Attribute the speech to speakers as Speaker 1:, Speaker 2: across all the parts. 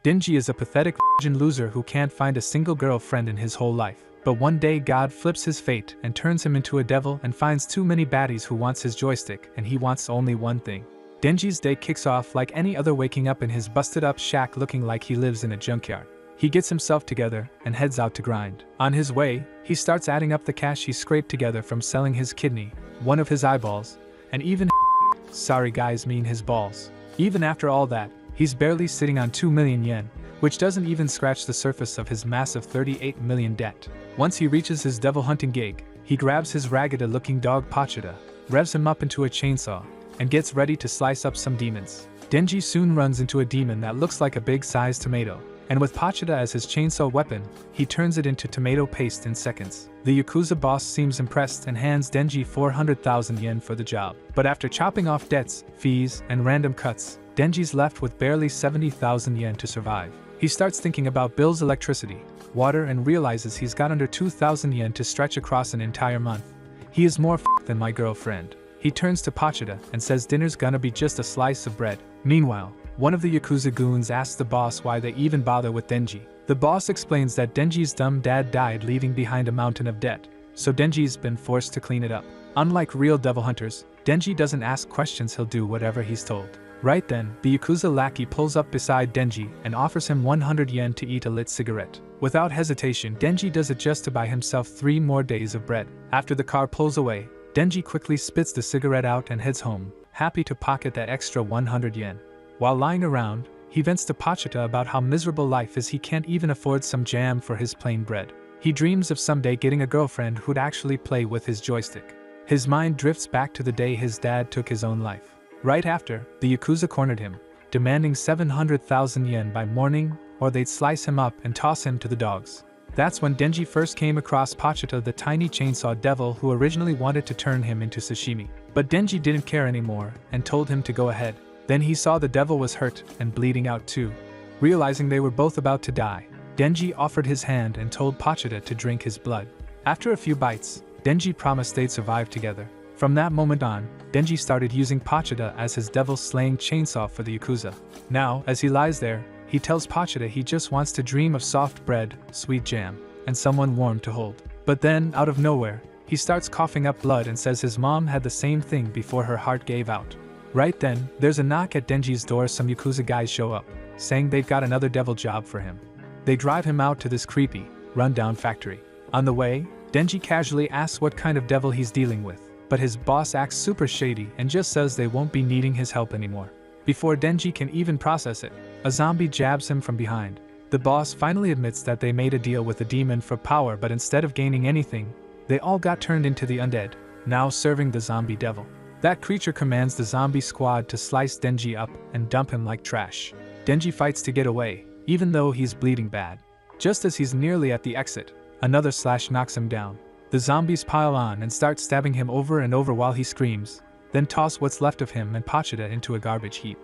Speaker 1: Denji is a pathetic virgin loser who can't find a single girlfriend in his whole life. But one day God flips his fate and turns him into a devil and finds too many baddies who wants his joystick, and he wants only one thing. Denji's day kicks off like any other, waking up in his busted up shack looking like he lives in a junkyard. He gets himself together and heads out to grind. On his way, he starts adding up the cash he scraped together from selling his kidney, one of his eyeballs, and even sorry guys, mean his balls. Even after all that, he's barely sitting on 2 million yen, which doesn't even scratch the surface of his massive 38 million debt. Once he reaches his devil hunting gig, he grabs his ragged-looking dog Pochita, revs him up into a chainsaw, and gets ready to slice up some demons. Denji soon runs into a demon that looks like a big-sized tomato, and with Pochita as his chainsaw weapon, he turns it into tomato paste in seconds. The Yakuza boss seems impressed and hands Denji 400,000 yen for the job. But after chopping off debts, fees, and random cuts, Denji's left with barely 70,000 yen to survive. He starts thinking about bills, electricity, water, and realizes he's got under 2,000 yen to stretch across an entire month. He is more than my girlfriend. He turns to Pochita and says dinner's gonna be just a slice of bread. Meanwhile, one of the Yakuza goons asks the boss why they even bother with Denji. The boss explains that Denji's dumb dad died leaving behind a mountain of debt, so Denji's been forced to clean it up. Unlike real devil hunters, Denji doesn't ask questions, he'll do whatever he's told. Right then, the Yakuza lackey pulls up beside Denji and offers him 100 yen to eat a lit cigarette. Without hesitation, Denji does it just to buy himself 3 more days of bread. After the car pulls away, Denji quickly spits the cigarette out and heads home, happy to pocket that extra 100 yen. While lying around, he vents to Pochita about how miserable life is. He can't even afford some jam for his plain bread. He dreams of someday getting a girlfriend who'd actually play with his joystick. His mind drifts back to the day his dad took his own life. Right after, the Yakuza cornered him, demanding 700,000 yen by morning, or they'd slice him up and toss him to the dogs. That's when Denji first came across Pochita, the tiny chainsaw devil who originally wanted to turn him into sashimi. But Denji didn't care anymore and told him to go ahead. Then he saw the devil was hurt and bleeding out too. Realizing they were both about to die, Denji offered his hand and told Pochita to drink his blood. After a few bites, Denji promised they'd survive together. From that moment on, Denji started using Pochita as his devil-slaying chainsaw for the Yakuza. Now, as he lies there, he tells Pochita he just wants to dream of soft bread, sweet jam, and someone warm to hold. But then, out of nowhere, he starts coughing up blood and says his mom had the same thing before her heart gave out. Right then, there's a knock at Denji's door. Some Yakuza guys show up, saying they've got another devil job for him. They drive him out to this creepy, run-down factory. On the way, Denji casually asks what kind of devil he's dealing with, but his boss acts super shady and just says they won't be needing his help anymore. Before Denji can even process it, a zombie jabs him from behind. The boss finally admits that they made a deal with the demon for power, but instead of gaining anything, they all got turned into the undead, now serving the zombie devil. That creature commands the zombie squad to slice Denji up and dump him like trash. Denji fights to get away, even though he's bleeding bad. Just as he's nearly at the exit, another slash knocks him down. The zombies pile on and start stabbing him over and over while he screams, then toss what's left of him and Pochita into a garbage heap.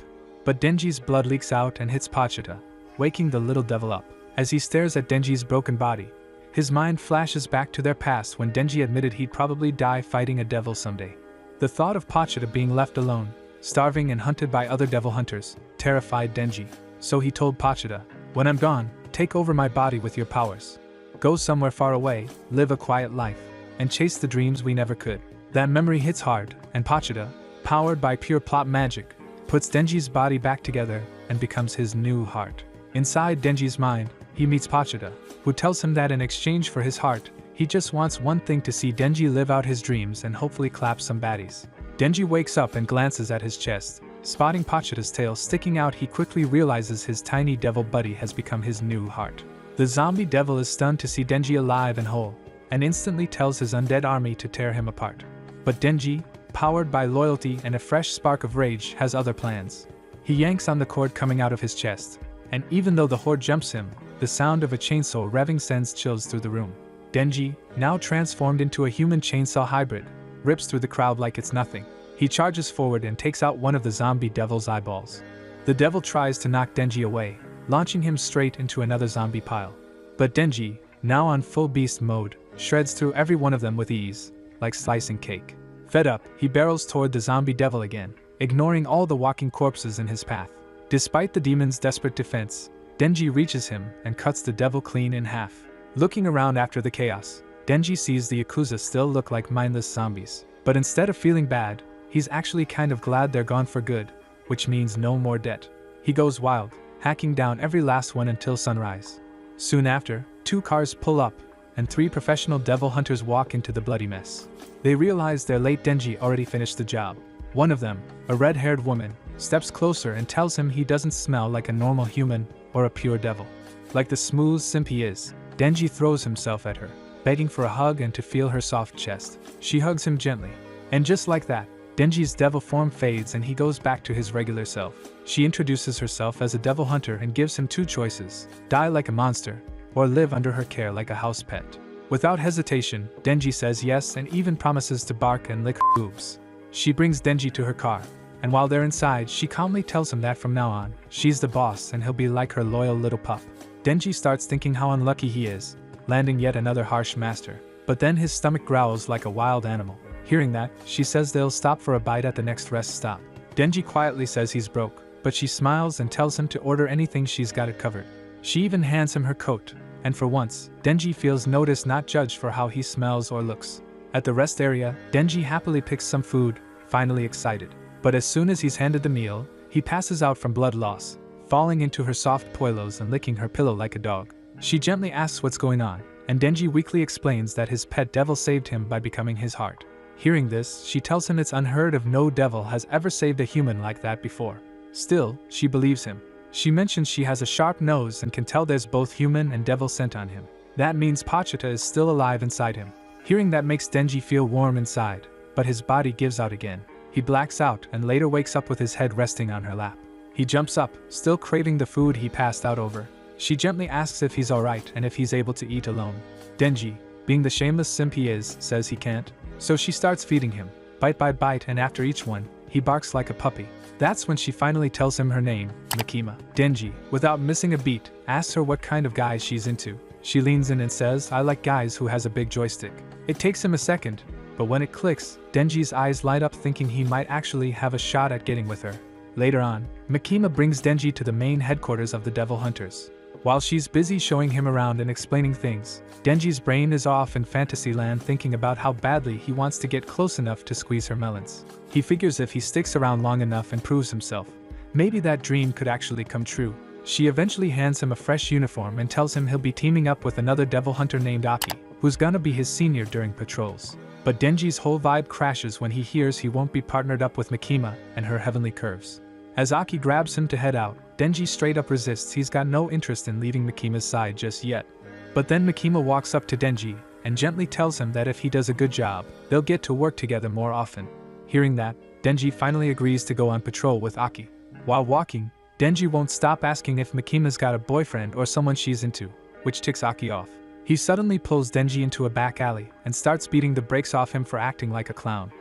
Speaker 1: But Denji's blood leaks out and hits Pochita, waking the little devil up. As he stares at Denji's broken body, his mind flashes back to their past when Denji admitted he'd probably die fighting a devil someday. The thought of Pochita being left alone, starving and hunted by other devil hunters, terrified Denji. So he told Pochita, "When I'm gone, take over my body with your powers. Go somewhere far away, live a quiet life, and chase the dreams we never could." That memory hits hard, and Pochita, powered by pure plot magic, puts Denji's body back together and becomes his new heart. Inside Denji's mind, he meets Pochita, who tells him that in exchange for his heart, he just wants one thing: to see Denji live out his dreams and hopefully clap some baddies. Denji wakes up and glances at his chest. Spotting Pochita's tail sticking out, he quickly realizes his tiny devil buddy has become his new heart. The zombie devil is stunned to see Denji alive and whole, and instantly tells his undead army to tear him apart. But Denji, powered by loyalty and a fresh spark of rage, has other plans. He yanks on the cord coming out of his chest, and even though the horde jumps him, the sound of a chainsaw revving sends chills through the room. Denji, now transformed into a human chainsaw hybrid, rips through the crowd like it's nothing. He charges forward and takes out one of the zombie devil's eyeballs. The devil tries to knock Denji away, launching him straight into another zombie pile. But Denji, now on full beast mode, shreds through every one of them with ease, like slicing cake. Fed up, he barrels toward the zombie devil again, ignoring all the walking corpses in his path. Despite the demon's desperate defense, Denji reaches him and cuts the devil clean in half. Looking around after the chaos, Denji sees the Yakuza still look like mindless zombies. But instead of feeling bad, he's actually kind of glad they're gone for good, which means no more debt. He goes wild, hacking down every last one until sunrise. Soon after, 2 cars pull up, and 3 professional devil hunters walk into the bloody mess. They realize their late Denji already finished the job. One of them, a red-haired woman, steps closer and tells him he doesn't smell like a normal human or a pure devil. Like the smooth simp he is, Denji throws himself at her, begging for a hug and to feel her soft chest. She hugs him gently. And just like that, Denji's devil form fades and he goes back to his regular self. She introduces herself as a devil hunter and gives him 2 choices: die like a monster, or live under her care like a house pet. Without hesitation, Denji says yes and even promises to bark and lick her boobs. She brings Denji to her car, and while they're inside, she calmly tells him that from now on, she's the boss and he'll be like her loyal little pup. Denji starts thinking how unlucky he is, landing yet another harsh master. But then his stomach growls like a wild animal. Hearing that, she says they'll stop for a bite at the next rest stop. Denji quietly says he's broke, but she smiles and tells him to order anything, she's got it covered. She even hands him her coat, and for once, Denji feels noticed, not judged for how he smells or looks. At the rest area, Denji happily picks some food, finally excited. But as soon as he's handed the meal, he passes out from blood loss, falling into her soft pillows and licking her pillow like a dog. She gently asks what's going on, and Denji weakly explains that his pet devil saved him by becoming his heart. Hearing this, she tells him it's unheard of, no devil has ever saved a human like that before. Still, she believes him. She mentions she has a sharp nose and can tell there's both human and devil scent on him. That means Pachita is still alive inside him. Hearing that makes Denji feel warm inside, but his body gives out again. He blacks out and later wakes up with his head resting on her lap. He jumps up, still craving the food he passed out over. She gently asks if he's alright and if he's able to eat alone. Denji, being the shameless simp he is, says he can't. So she starts feeding him, bite by bite, and after each one, he barks like a puppy. That's when she finally tells him her name, Makima. Denji, without missing a beat, asks her what kind of guys she's into. She leans in and says, I like guys who has a big joystick. It takes him a second, but when it clicks, Denji's eyes light up, thinking he might actually have a shot at getting with her. Later on, Makima brings Denji to the main headquarters of the Devil Hunters. While she's busy showing him around and explaining things, Denji's brain is off in fantasy land, thinking about how badly he wants to get close enough to squeeze her melons. He figures if he sticks around long enough and proves himself, maybe that dream could actually come true. She eventually hands him a fresh uniform and tells him he'll be teaming up with another devil hunter named Aki, who's gonna be his senior during patrols. But Denji's whole vibe crashes when he hears he won't be partnered up with Makima and her heavenly curves. As Aki grabs him to head out, Denji straight up resists. He's got no interest in leaving Makima's side just yet. But then Makima walks up to Denji and gently tells him that if he does a good job, they'll get to work together more often. Hearing that, Denji finally agrees to go on patrol with Aki. While walking, Denji won't stop asking if Makima's got a boyfriend or someone she's into, which ticks Aki off. He suddenly pulls Denji into a back alley and starts beating the brakes off him for acting like a clown.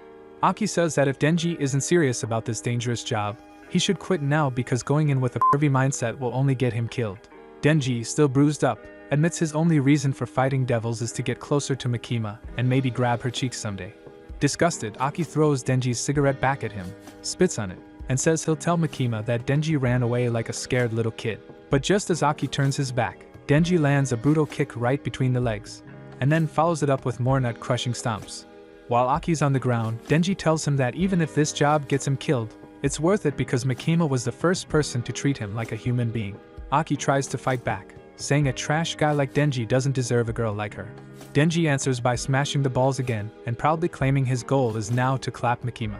Speaker 1: Aki says that if Denji isn't serious about this dangerous job, he should quit now because going in with a pervy mindset will only get him killed. Denji, still bruised up, admits his only reason for fighting devils is to get closer to Makima and maybe grab her cheeks someday. Disgusted, Aki throws Denji's cigarette back at him, spits on it, and says he'll tell Makima that Denji ran away like a scared little kid. But just as Aki turns his back, Denji lands a brutal kick right between the legs, and then follows it up with more nut-crushing stomps. While Aki's on the ground, Denji tells him that even if this job gets him killed, it's worth it because Makima was the first person to treat him like a human being. Aki tries to fight back, saying a trash guy like Denji doesn't deserve a girl like her. Denji answers by smashing the balls again and proudly claiming his goal is now to clap Makima.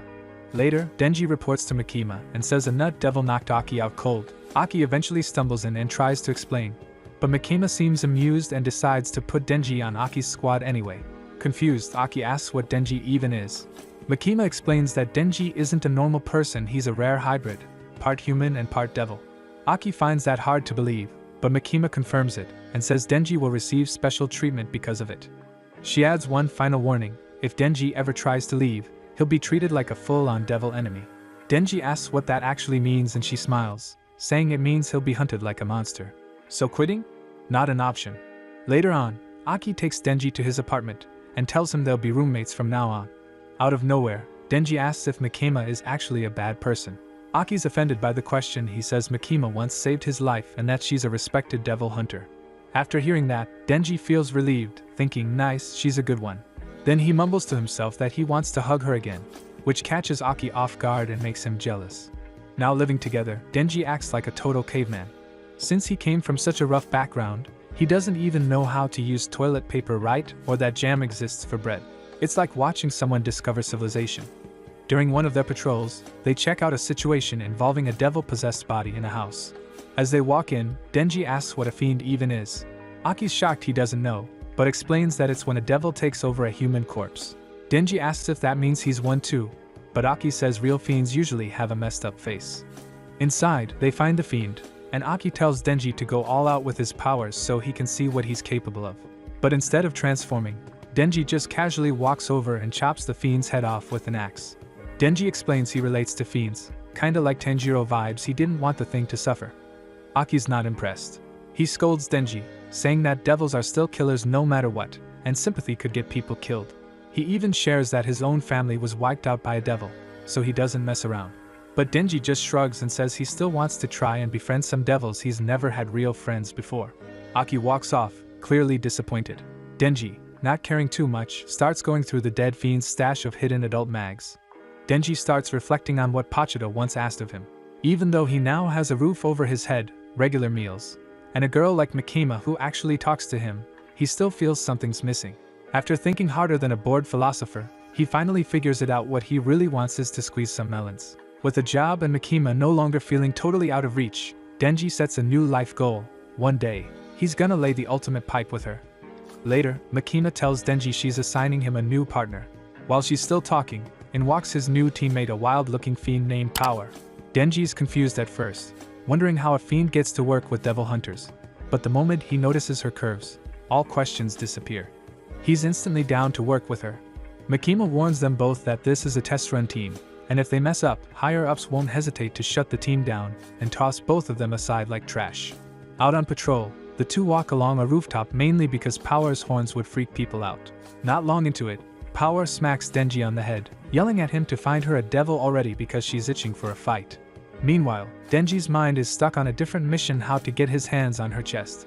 Speaker 1: Later, Denji reports to Makima and says a nut devil knocked Aki out cold. Aki eventually stumbles in and tries to explain, but Makima seems amused and decides to put Denji on Aki's squad anyway. Confused, Aki asks what Denji even is. Makima explains that Denji isn't a normal person, he's a rare hybrid, part human and part devil. Aki finds that hard to believe, but Makima confirms it and says Denji will receive special treatment because of it. She adds one final warning: if Denji ever tries to leave, he'll be treated like a full-on devil enemy. Denji asks what that actually means and she smiles, saying it means he'll be hunted like a monster. So quitting? Not an option. Later on, Aki takes Denji to his apartment and tells him they'll be roommates from now on. Out of nowhere, Denji asks if Makima is actually a bad person. Aki's offended by the question. He says Makima once saved his life and that she's a respected devil hunter. After hearing that, Denji feels relieved, thinking nice, she's a good one. Then he mumbles to himself that he wants to hug her again, which catches Aki off guard and makes him jealous. Now living together, Denji acts like a total caveman. Since he came from such a rough background, he doesn't even know how to use toilet paper right or that jam exists for bread. It's like watching someone discover civilization. During one of their patrols, they check out a situation involving a devil-possessed body in a house. As they walk in, Denji asks what a fiend even is. Aki's shocked he doesn't know, but explains that it's when a devil takes over a human corpse. Denji asks if that means he's one too, but Aki says real fiends usually have a messed up face. Inside, they find the fiend, and Aki tells Denji to go all out with his powers so he can see what he's capable of. But instead of transforming, Denji just casually walks over and chops the fiend's head off with an axe. Denji explains he relates to fiends, kinda like Tanjiro vibes. He didn't want the thing to suffer. Aki's not impressed. He scolds Denji, saying that devils are still killers no matter what, and sympathy could get people killed. He even shares that his own family was wiped out by a devil, so he doesn't mess around. But Denji just shrugs and says he still wants to try and befriend some devils. He's never had real friends before. Aki walks off, clearly disappointed. Denji, not caring too much, starts going through the dead fiend's stash of hidden adult mags. Denji starts reflecting on what Pachito once asked of him. Even though he now has a roof over his head, regular meals, and a girl like Makima who actually talks to him, he still feels something's missing. After thinking harder than a bored philosopher, he finally figures it out. What he really wants is to squeeze some melons. With a job and Makima no longer feeling totally out of reach, Denji sets a new life goal. One day, he's gonna lay the ultimate pipe with her. Later, Makima tells Denji she's assigning him a new partner. While she's still talking, in walks his new teammate, a wild-looking fiend named Power. Denji's confused at first, wondering how a fiend gets to work with devil hunters. But the moment he notices her curves, all questions disappear. He's instantly down to work with her. Makima warns them both that this is a test-run team, and if they mess up, higher-ups won't hesitate to shut the team down and toss both of them aside like trash. Out on patrol, the two walk along a rooftop mainly because Power's horns would freak people out. Not long into it, Power smacks Denji on the head, yelling at him to find her a devil already because she's itching for a fight. Meanwhile, Denji's mind is stuck on a different mission: how to get his hands on her chest.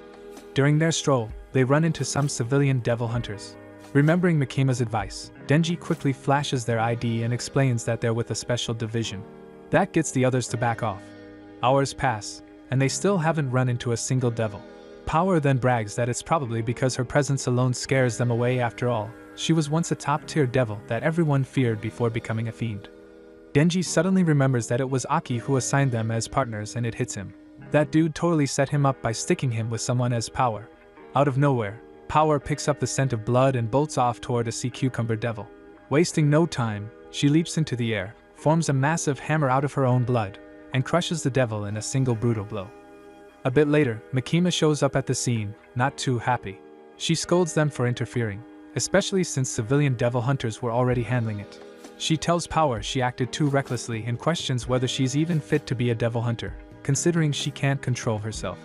Speaker 1: During their stroll, they run into some civilian devil hunters. Remembering Makima's advice, Denji quickly flashes their ID and explains that they're with a special division. That gets the others to back off. Hours pass, and they still haven't run into a single devil. Power then brags that it's probably because her presence alone scares them away. After all, she was once a top-tier devil that everyone feared before becoming a fiend. Denji suddenly remembers that it was Aki who assigned them as partners, and it hits him. That dude totally set him up by sticking him with someone as Power. Out of nowhere, Power picks up the scent of blood and bolts off toward a sea cucumber devil. Wasting no time, she leaps into the air, forms a massive hammer out of her own blood, and crushes the devil in a single brutal blow. A bit later, Makima shows up at the scene, not too happy. She scolds them for interfering, especially since civilian devil hunters were already handling it. She tells Power she acted too recklessly and questions whether she's even fit to be a devil hunter, considering she can't control herself.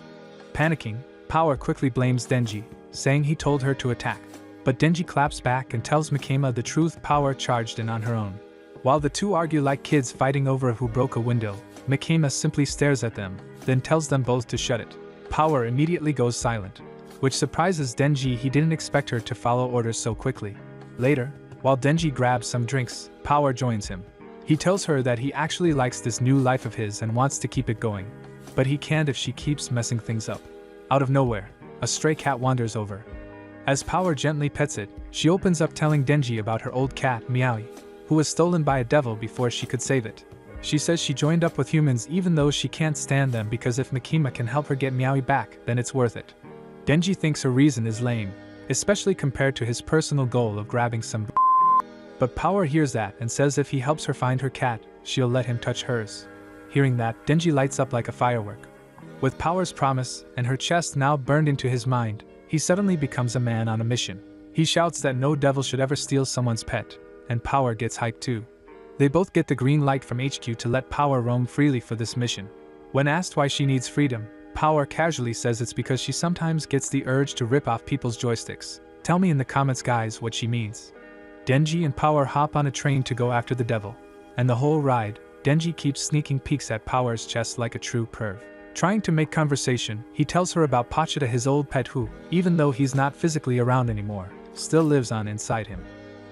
Speaker 1: Panicking, Power quickly blames Denji, saying he told her to attack. But Denji claps back and tells Makima the truth: Power charged in on her own. While the two argue like kids fighting over who broke a window, Makima simply stares at them, then tells them both to shut it. Power immediately goes silent, which surprises Denji. He didn't expect her to follow orders so quickly. Later, while Denji grabs some drinks, Power joins him. He tells her that he actually likes this new life of his and wants to keep it going, but he can't if she keeps messing things up. Out of nowhere, a stray cat wanders over. As Power gently pets it, she opens up telling Denji about her old cat, Meowie, who was stolen by a devil before she could save it. She says she joined up with humans even though she can't stand them, because if Makima can help her get Meowie back, then it's worth it. Denji thinks her reason is lame, especially compared to his personal goal of grabbing some But Power hears that and says if he helps her find her cat, she'll let him touch hers. Hearing that, Denji lights up like a firework. With Power's promise and her chest now burned into his mind, he suddenly becomes a man on a mission. He shouts that no devil should ever steal someone's pet, and Power gets hyped too. They both get the green light from HQ to let Power roam freely for this mission. When asked why she needs freedom, Power casually says it's because she sometimes gets the urge to rip off people's joysticks. Tell me in the comments, guys, what she means. Denji and Power hop on a train to go after the devil, and the whole ride, Denji keeps sneaking peeks at Power's chest like a true perv. Trying to make conversation, he tells her about Pachita, his old pet who, even though he's not physically around anymore, still lives on inside him.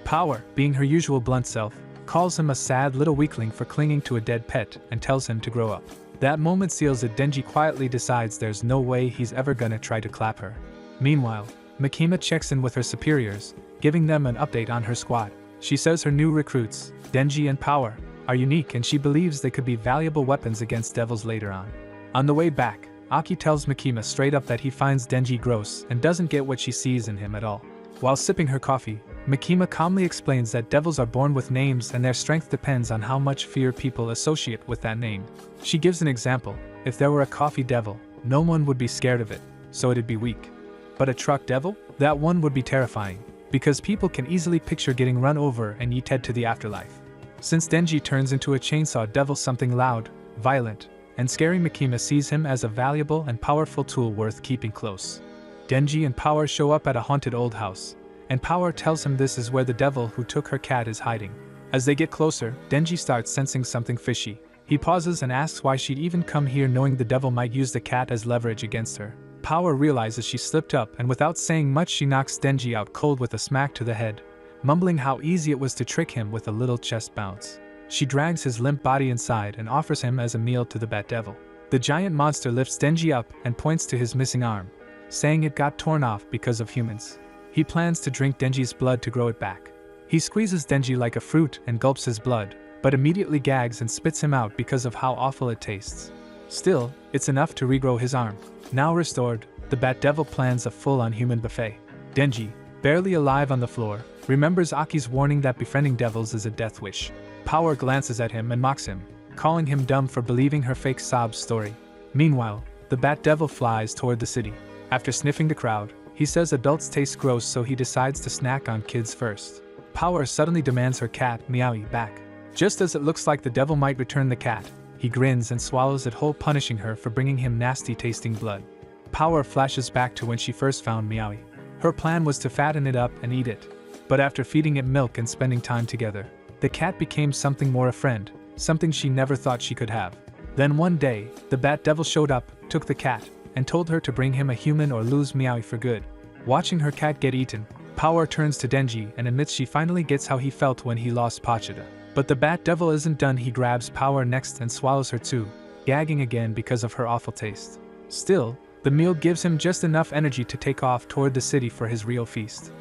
Speaker 1: Power, being her usual blunt self, calls him a sad little weakling for clinging to a dead pet and tells him to grow up. That moment seals it. Denji quietly decides there's no way he's ever gonna try to clap her. Meanwhile, Makima checks in with her superiors, giving them an update on her squad. She says her new recruits, Denji and Power, are unique and she believes they could be valuable weapons against devils later on. On the way back, Aki tells Makima straight up that he finds Denji gross and doesn't get what she sees in him at all. While sipping her coffee, Makima calmly explains that devils are born with names and their strength depends on how much fear people associate with that name. She gives an example: if there were a coffee devil, no one would be scared of it, so it'd be weak. But a truck devil? That one would be terrifying, because people can easily picture getting run over and yeeted to the afterlife. Since Denji turns into a chainsaw devil, something loud, violent, and scary, Makima sees him as a valuable and powerful tool worth keeping close. Denji and Power show up at a haunted old house, and Power tells him this is where the devil who took her cat is hiding. As they get closer, Denji starts sensing something fishy. He pauses and asks why she'd even come here, knowing the devil might use the cat as leverage against her. Power realizes she slipped up, and without saying much she knocks Denji out cold with a smack to the head, mumbling how easy it was to trick him with a little chest bounce. She drags his limp body inside and offers him as a meal to the Bat Devil. The giant monster lifts Denji up and points to his missing arm, saying it got torn off because of humans. He plans to drink Denji's blood to grow it back. He squeezes Denji like a fruit and gulps his blood, but immediately gags and spits him out because of how awful it tastes. Still, it's enough to regrow his arm. Now restored, the Bat Devil plans a full-on human buffet. Denji, barely alive on the floor, remembers Aki's warning that befriending devils is a death wish. Power glances at him and mocks him, calling him dumb for believing her fake sob story. Meanwhile, the Bat Devil flies toward the city. After sniffing the crowd, he says adults taste gross, so he decides to snack on kids first. Power suddenly demands her cat, Meowie, back. Just as it looks like the devil might return the cat, he grins and swallows it whole, punishing her for bringing him nasty-tasting blood. Power flashes back to when she first found Meowie. Her plan was to fatten it up and eat it. But after feeding it milk and spending time together, the cat became something more, a friend, something she never thought she could have. Then one day, the Bat Devil showed up, took the cat, and told her to bring him a human or lose Meowie for good. Watching her cat get eaten, Power turns to Denji and admits she finally gets how he felt when he lost Pachita. But the Bat Devil isn't done. He grabs Power next and swallows her too, gagging again because of her awful taste. Still, the meal gives him just enough energy to take off toward the city for his real feast.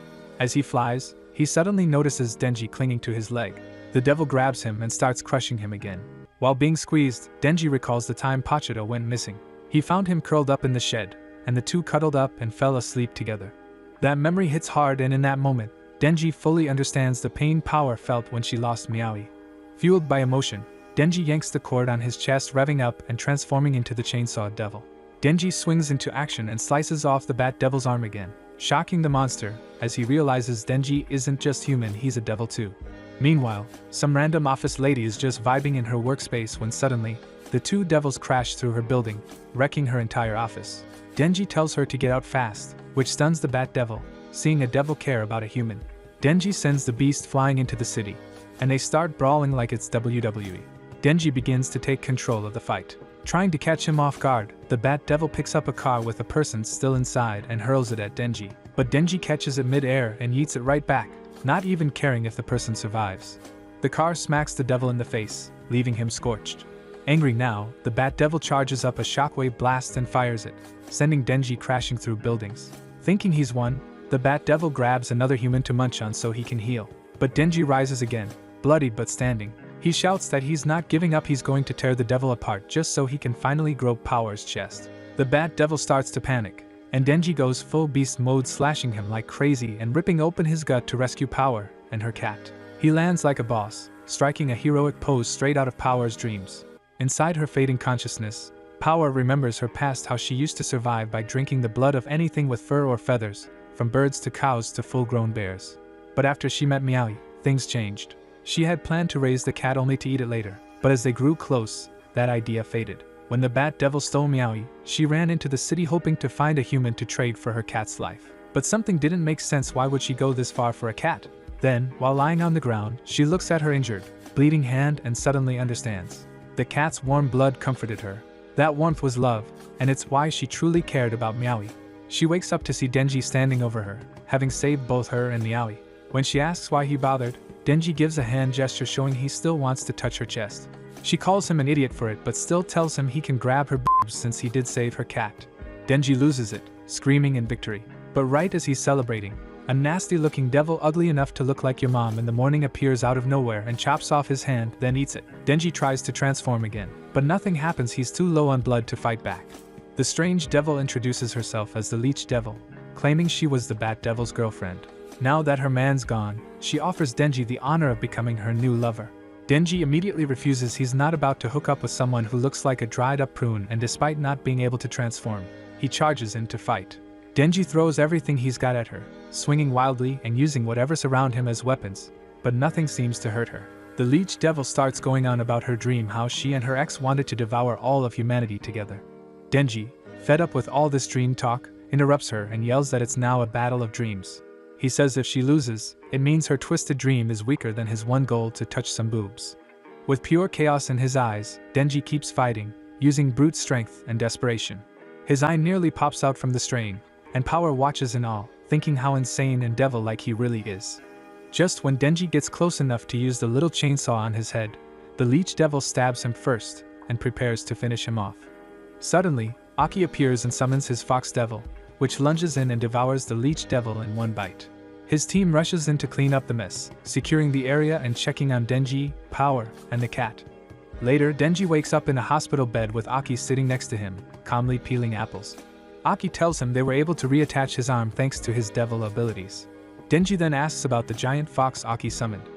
Speaker 1: As he flies, he suddenly notices Denji clinging to his leg. The devil grabs him and starts crushing him again. While being squeezed, Denji recalls the time Pachita went missing. He found him curled up in the shed, and the two cuddled up and fell asleep together. That memory hits hard, and in that moment, Denji fully understands the pain Power felt when she lost Meowie. Fueled by emotion, Denji yanks the cord on his chest, revving up and transforming into the chainsaw devil. Denji swings into action and slices off the Bat Devil's arm again, shocking the monster as he realizes Denji isn't just human, he's a devil too. Meanwhile, some random office lady is just vibing in her workspace when suddenly, the two devils crash through her building, wrecking her entire office. Denji tells her to get out fast, which stuns the Bat Devil, seeing a devil care about a human. Denji sends the beast flying into the city, and they start brawling like it's WWE. Denji begins to take control of the fight. Trying to catch him off guard, the Bat Devil picks up a car with a person still inside and hurls it at Denji. But Denji catches it mid-air and yeets it right back, not even caring if the person survives. The car smacks the devil in the face, leaving him scorched. Angry now, the Bat Devil charges up a shockwave blast and fires it, sending Denji crashing through buildings. Thinking he's won, the Bat Devil grabs another human to munch on so he can heal. But Denji rises again, bloodied but standing. He shouts that he's not giving up, he's going to tear the devil apart just so he can finally grope Power's chest. The Bat Devil starts to panic, and Denji goes full beast mode, slashing him like crazy and ripping open his gut to rescue Power and her cat. He lands like a boss, striking a heroic pose straight out of Power's dreams. Inside her fading consciousness, Power remembers her past, how she used to survive by drinking the blood of anything with fur or feathers, from birds to cows to full-grown bears. But after she met Meowie, things changed. She had planned to raise the cat only to eat it later, but as they grew close, that idea faded. When the Bat Devil stole Meowie, she ran into the city hoping to find a human to trade for her cat's life. But something didn't make sense. Why would she go this far for a cat? Then, while lying on the ground, she looks at her injured, bleeding hand and suddenly understands. The cat's warm blood comforted her. That warmth was love, and it's why she truly cared about Meowie. She wakes up to see Denji standing over her, having saved both her and Meowie. When she asks why he bothered, Denji gives a hand gesture showing he still wants to touch her chest. She calls him an idiot for it but still tells him he can grab her boobs since he did save her cat. Denji loses it, screaming in victory. But right as he's celebrating, a nasty-looking devil ugly enough to look like your mom in the morning appears out of nowhere and chops off his hand, then eats it. Denji tries to transform again, but nothing happens. He's too low on blood to fight back. The strange devil introduces herself as the Leech Devil, claiming she was the Bat Devil's girlfriend. Now that her man's gone, she offers Denji the honor of becoming her new lover. Denji immediately refuses. He's not about to hook up with someone who looks like a dried-up prune, and despite not being able to transform, he charges in to fight. Denji throws everything he's got at her, swinging wildly and using whatever's around him as weapons, but nothing seems to hurt her. The Leech Devil starts going on about her dream, how she and her ex wanted to devour all of humanity together. Denji, fed up with all this dream talk, interrupts her and yells that it's now a battle of dreams. He says if she loses, it means her twisted dream is weaker than his one goal to touch some boobs. With pure chaos in his eyes, Denji keeps fighting, using brute strength and desperation. His eye nearly pops out from the strain, and Power watches in awe, thinking how insane and devil-like he really is. Just when Denji gets close enough to use the little chainsaw on his head, the Leech Devil stabs him first, and prepares to finish him off. Suddenly, Aki appears and summons his Fox Devil, which lunges in and devours the Leech Devil in one bite. His team rushes in to clean up the mess, securing the area and checking on Denji, Power, and the cat. Later, Denji wakes up in a hospital bed with Aki sitting next to him, calmly peeling apples. Aki tells him they were able to reattach his arm thanks to his devil abilities. Denji then asks about the giant fox Aki summoned.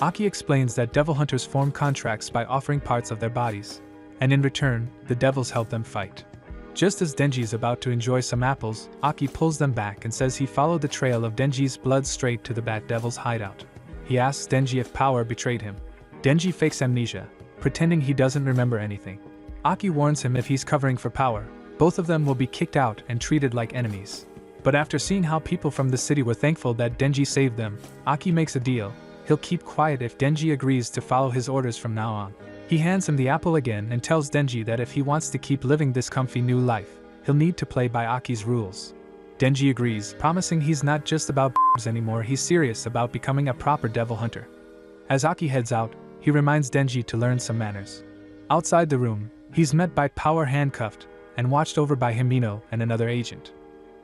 Speaker 1: Aki explains that devil hunters form contracts by offering parts of their bodies, and in return, the devils help them fight. Just as Denji is about to enjoy some apples, Aki pulls them back and says he followed the trail of Denji's blood straight to the Bat Devil's hideout. He asks Denji if Power betrayed him. Denji fakes amnesia, pretending he doesn't remember anything. Aki warns him if he's covering for Power, both of them will be kicked out and treated like enemies. But after seeing how people from the city were thankful that Denji saved them, Aki makes a deal. He'll keep quiet if Denji agrees to follow his orders from now on. He hands him the apple again and tells Denji that if he wants to keep living this comfy new life, he'll need to play by Aki's rules. Denji agrees, promising he's not just about boobs anymore, he's serious about becoming a proper devil hunter. As Aki heads out, he reminds Denji to learn some manners. Outside the room, he's met by Power handcuffed and watched over by Himino and another agent.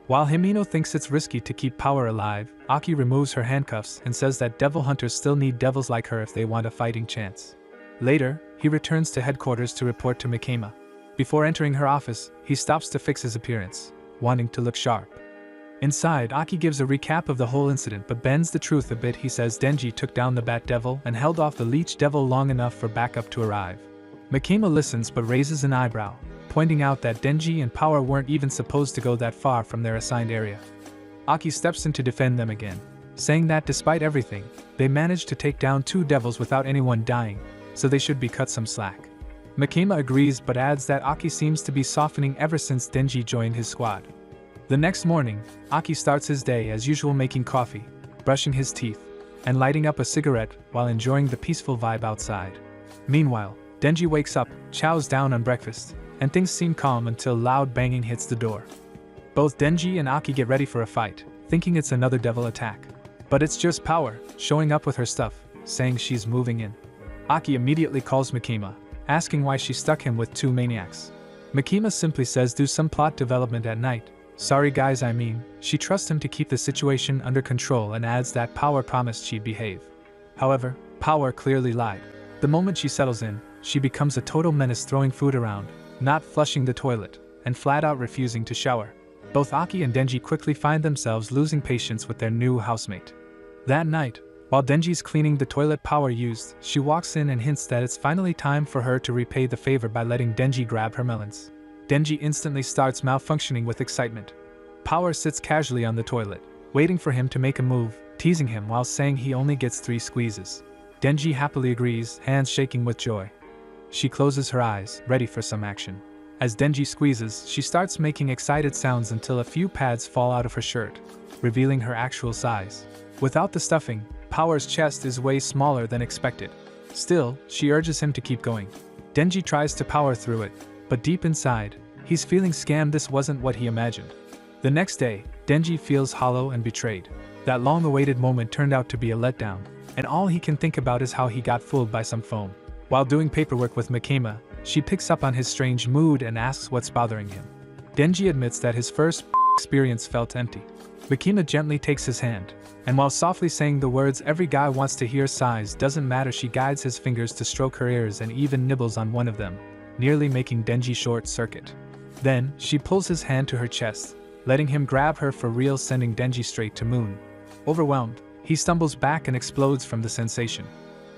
Speaker 1: While Himino thinks it's risky to keep Power alive, Aki removes her handcuffs and says that devil hunters still need devils like her if they want a fighting chance. Later, he returns to headquarters to report to Mikema. Before entering her office, he stops to fix his appearance, wanting to look sharp. Inside, Aki gives a recap of the whole incident but bends the truth a bit. He says Denji took down the Bat Devil and held off the Leech Devil long enough for backup to arrive. Mikema listens but raises an eyebrow, pointing out that Denji and Power weren't even supposed to go that far from their assigned area. Aki steps in to defend them again, saying that despite everything, they managed to take down 2 devils without anyone dying, so they should be cut some slack. Mikema agrees but adds that Aki seems to be softening ever since Denji joined his squad. The next morning, Aki starts his day as usual, making coffee, brushing his teeth, and lighting up a cigarette while enjoying the peaceful vibe outside. Meanwhile, Denji wakes up, chows down on breakfast, and things seem calm until loud banging hits the door. Both Denji and Aki get ready for a fight, thinking it's another devil attack. But it's just Power, showing up with her stuff, saying she's moving in. Aki immediately calls Mikema, asking why she stuck him with 2 maniacs. Mikema simply says do some plot development at night. Sorry guys, I mean, she trusts him to keep the situation under control and adds that Power promised she'd behave. However, Power clearly lied. The moment she settles in, she becomes a total menace, throwing food around, not flushing the toilet, and flat out refusing to shower. Both Aki and Denji quickly find themselves losing patience with their new housemate. That night, while Denji's cleaning the toilet Power used, she walks in and hints that it's finally time for her to repay the favor by letting Denji grab her melons. Denji instantly starts malfunctioning with excitement. Power sits casually on the toilet, waiting for him to make a move, teasing him while saying he only gets 3 squeezes. Denji happily agrees, hands shaking with joy. She closes her eyes, ready for some action. As Denji squeezes, she starts making excited sounds until a few pads fall out of her shirt, revealing her actual size. Without the stuffing, Power's chest is way smaller than expected. Still, she urges him to keep going. Denji tries to power through it, but deep inside, he's feeling scammed. This wasn't what he imagined. The next day, Denji feels hollow and betrayed. That long-awaited moment turned out to be a letdown, and all he can think about is how he got fooled by some foam. While doing paperwork with Makima, she picks up on his strange mood and asks what's bothering him. Denji admits that his first experience felt empty. Makima gently takes his hand, and while softly saying the words every guy wants to hear, sighs doesn't matter, she guides his fingers to stroke her ears and even nibbles on one of them, nearly making Denji short-circuit. Then, she pulls his hand to her chest, letting him grab her for real, sending Denji straight to Moon. Overwhelmed, he stumbles back and explodes from the sensation.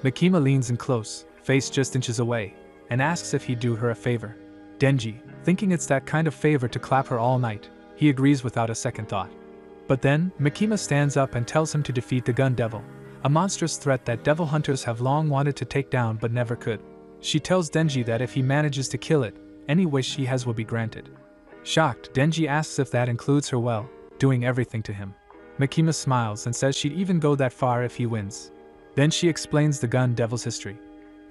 Speaker 1: Makima leans in close, face just inches away, and asks if he'd do her a favor. Denji, thinking it's that kind of favor to clap her all night, he agrees without a second thought. But then, Makima stands up and tells him to defeat the Gun Devil, a monstrous threat that devil hunters have long wanted to take down but never could. She tells Denji that if he manages to kill it, any wish he has will be granted. Shocked, Denji asks if that includes her, well, doing everything to him. Makima smiles and says she'd even go that far if he wins. Then she explains the Gun Devil's history.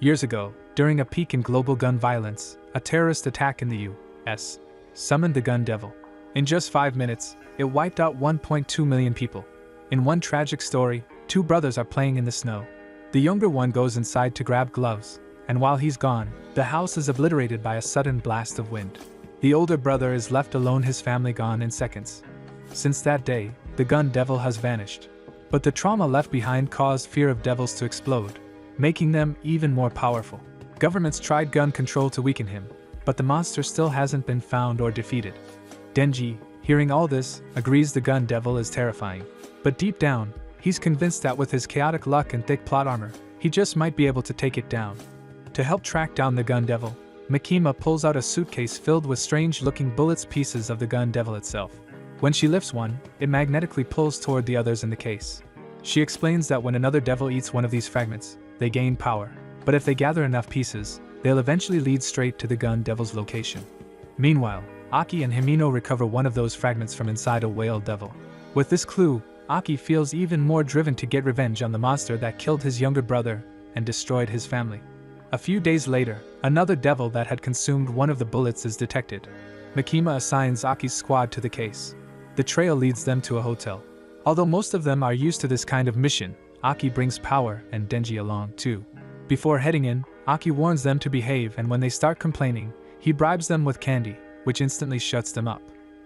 Speaker 1: Years ago, during a peak in global gun violence, a terrorist attack in the U.S. summoned the Gun Devil. In just 5 minutes, it wiped out 1.2 million people. In one tragic story, 2 brothers are playing in the snow. The younger one goes inside to grab gloves, and while he's gone, the house is obliterated by a sudden blast of wind. The older brother is left alone, his family gone in seconds. Since that day, the Gun Devil has vanished. But the trauma left behind caused fear of devils to explode, making them even more powerful. Governments tried gun control to weaken him, but the monster still hasn't been found or defeated. Denji, hearing all this, agrees the Gun Devil is terrifying. But deep down, he's convinced that with his chaotic luck and thick plot armor, he just might be able to take it down. To help track down the Gun Devil, Makima pulls out a suitcase filled with strange-looking bullets, pieces of the Gun Devil itself. When she lifts one, it magnetically pulls toward the others in the case. She explains that when another devil eats one of these fragments, they gain power, but if they gather enough pieces, they'll eventually lead straight to the Gun Devil's location. Meanwhile, Aki and Himino recover one of those fragments from inside a whale devil. With this clue, Aki feels even more driven to get revenge on the monster that killed his younger brother and destroyed his family. A few days later, another devil that had consumed one of the bullets is detected. Makima assigns Aki's squad to the case. The trail leads them to a hotel. Although most of them are used to this kind of mission, Aki brings Power and Denji along too. Before heading in, Aki warns them to behave, and when they start complaining, he bribes them with candy, which instantly shuts them up.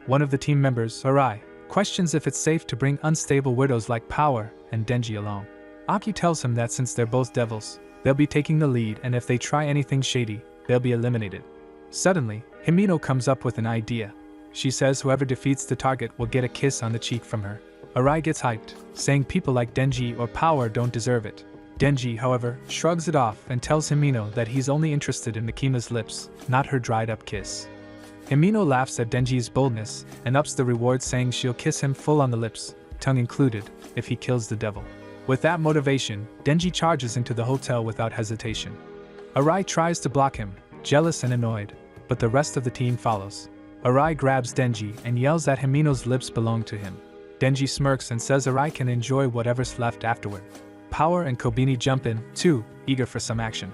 Speaker 1: One of the team members, Arai, questions if it's safe to bring unstable weirdos like Power and Denji along. Aki tells him that since they're both devils, they'll be taking the lead, and if they try anything shady, they'll be eliminated. Suddenly, Himino comes up with an idea. She says whoever defeats the target will get a kiss on the cheek from her. Arai gets hyped, saying people like Denji or Power don't deserve it. Denji, however, shrugs it off and tells Himino that he's only interested in Makima's lips, not her dried-up kiss. Himino laughs at Denji's boldness and ups the reward, saying she'll kiss him full on the lips, tongue included, if he kills the devil. With that motivation, Denji charges into the hotel without hesitation. Arai tries to block him, jealous and annoyed, but the rest of the team follows. Arai grabs Denji and yells that Himino's lips belong to him. Denji smirks and says Arai can enjoy whatever's left afterward. Power and Kobeni jump in, too, eager for some action.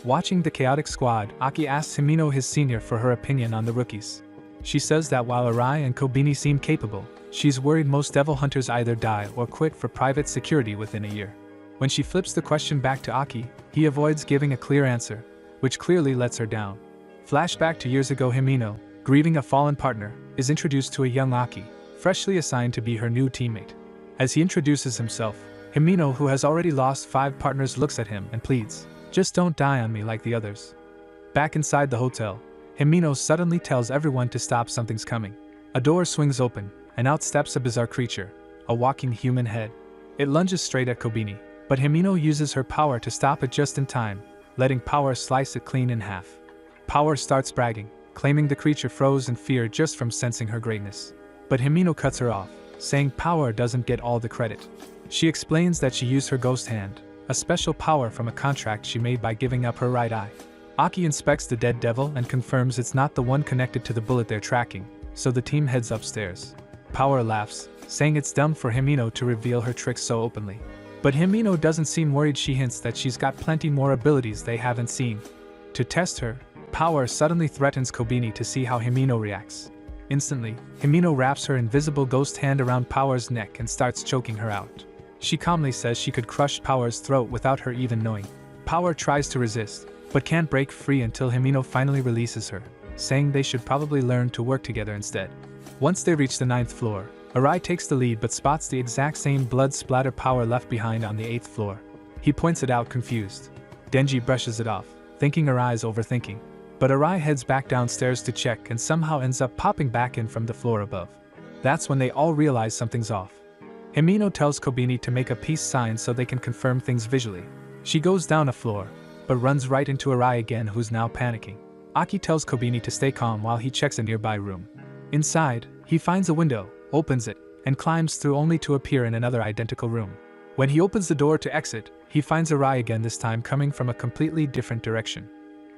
Speaker 1: Watching the chaotic squad, Aki asks Himino, his senior, for her opinion on the rookies. She says that while Arai and Kobeni seem capable, she's worried most devil hunters either die or quit for private security within a year. When she flips the question back to Aki, he avoids giving a clear answer, which clearly lets her down. Flashback to years ago, Himino, grieving a fallen partner, is introduced to a young Aki, freshly assigned to be her new teammate. As he introduces himself, Himino, who has already lost 5 partners, looks at him and pleads, "Just don't die on me like the others." Back inside the hotel, Himino suddenly tells everyone to stop, something's coming. A door swings open, and out steps a bizarre creature, a walking human head. It lunges straight at Kobeni, but Himino uses her power to stop it just in time, letting Power slice it clean in half. Power starts bragging, claiming the creature froze in fear just from sensing her greatness. But Himino cuts her off, saying Power doesn't get all the credit. She explains that she used her ghost hand, a special power from a contract she made by giving up her right eye. Aki inspects the dead devil and confirms it's not the one connected to the bullet they're tracking, so the team heads upstairs. Power laughs, saying it's dumb for Himino to reveal her tricks so openly. But Himino doesn't seem worried. She hints that she's got plenty more abilities they haven't seen. To test her power suddenly threatens Kobeni to see how Himino reacts. Instantly, Himino wraps her invisible ghost hand around Power's neck and starts choking her out. She calmly says she could crush Power's throat without her even knowing. Power tries to resist, but can't break free until Himino finally releases her, saying they should probably learn to work together instead. Once they reach the 9th floor, Arai takes the lead but spots the exact same blood splatter Power left behind on the 8th floor. He points it out confused. Denji brushes it off, thinking Arai's overthinking. But Arai heads back downstairs to check and somehow ends up popping back in from the floor above. That's when they all realize something's off. Himino tells Kobeni to make a peace sign so they can confirm things visually. She goes down a floor, but runs right into Arai again, who's now panicking. Aki tells Kobeni to stay calm while he checks a nearby room. Inside, he finds a window, opens it, and climbs through only to appear in another identical room. When he opens the door to exit, he finds Arai again, this time coming from a completely different direction.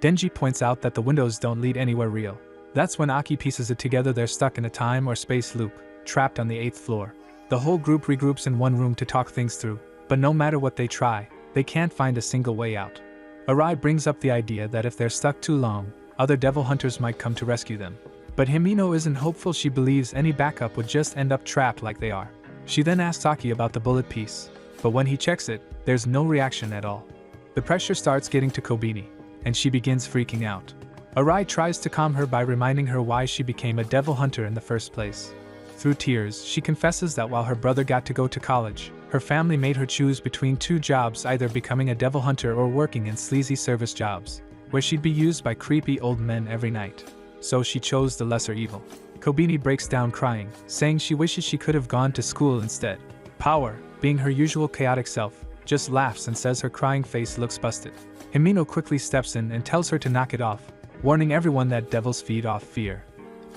Speaker 1: Denji points out that the windows don't lead anywhere real. That's when Aki pieces it together. They're stuck in a time or space loop, trapped on the 8th floor. The whole group regroups in one room to talk things through, but no matter what they try, they can't find a single way out. Arai brings up the idea that if they're stuck too long, other devil hunters might come to rescue them. But Himino isn't hopeful. She believes any backup would just end up trapped like they are. She then asks Aki about the bullet piece, but when he checks it, there's no reaction at all. The pressure starts getting to Kobeni, and she begins freaking out. Arai tries to calm her by reminding her why she became a devil hunter in the first place. Through tears, she confesses that while her brother got to go to college, her family made her choose between 2 jobs, either becoming a devil hunter or working in sleazy service jobs, where she'd be used by creepy old men every night. So she chose the lesser evil. Kobeni breaks down crying, saying she wishes she could have gone to school instead. Power, being her usual chaotic self, just laughs and says her crying face looks busted. Himino quickly steps in and tells her to knock it off, warning everyone that devils feed off fear.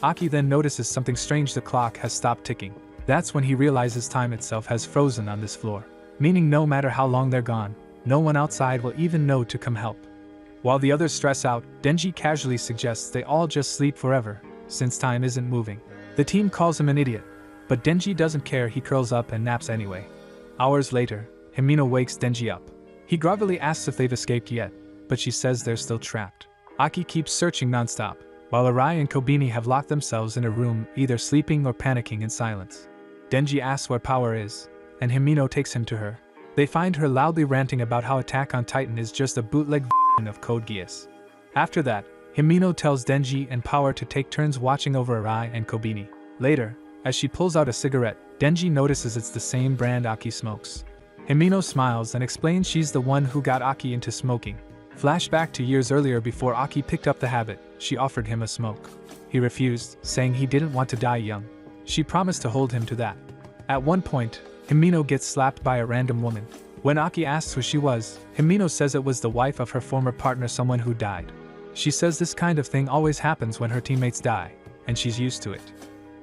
Speaker 1: Aki then notices something strange. The clock has stopped ticking. That's when he realizes time itself has frozen on this floor, meaning no matter how long they're gone, no one outside will even know to come help. While the others stress out, Denji casually suggests they all just sleep forever, since time isn't moving. The team calls him an idiot, but Denji doesn't care. He curls up and naps anyway. Hours later, Himino wakes Denji up. He groggily asks if they've escaped yet, but she says they're still trapped. Aki keeps searching nonstop, while Arai and Kobeni have locked themselves in a room, either sleeping or panicking in silence. Denji asks where Power is, and Himino takes him to her. They find her loudly ranting about how Attack on Titan is just a bootleg of Code Geass. After that, Himino tells Denji and Power to take turns watching over Arai and Kobeni. Later, as she pulls out a cigarette, Denji notices it's the same brand Aki smokes. Himino smiles and explains she's the one who got Aki into smoking. Flashback to years earlier, before Aki picked up the habit, she offered him a smoke. He refused, saying he didn't want to die young. She promised to hold him to that. At one point, Himino gets slapped by a random woman. When Aki asks who she was, Himino says it was the wife of her former partner, someone who died. She says this kind of thing always happens when her teammates die, and she's used to it.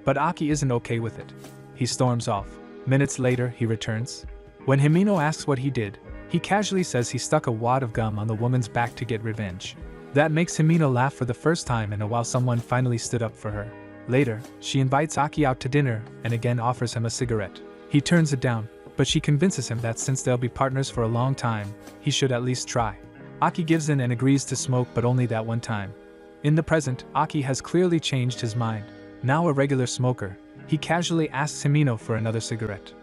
Speaker 1: But Aki isn't okay with it. He storms off. Minutes later, he returns. When Himino asks what he did, he casually says he stuck a wad of gum on the woman's back to get revenge. That makes Himino laugh for the first time in a while. Someone finally stood up for her. Later, she invites Aki out to dinner and again offers him a cigarette. He turns it down, but she convinces him that since they'll be partners for a long time, he should at least try. Aki gives in and agrees to smoke, but only that one time. In the present, Aki has clearly changed his mind. Now a regular smoker, he casually asks Himino for another cigarette.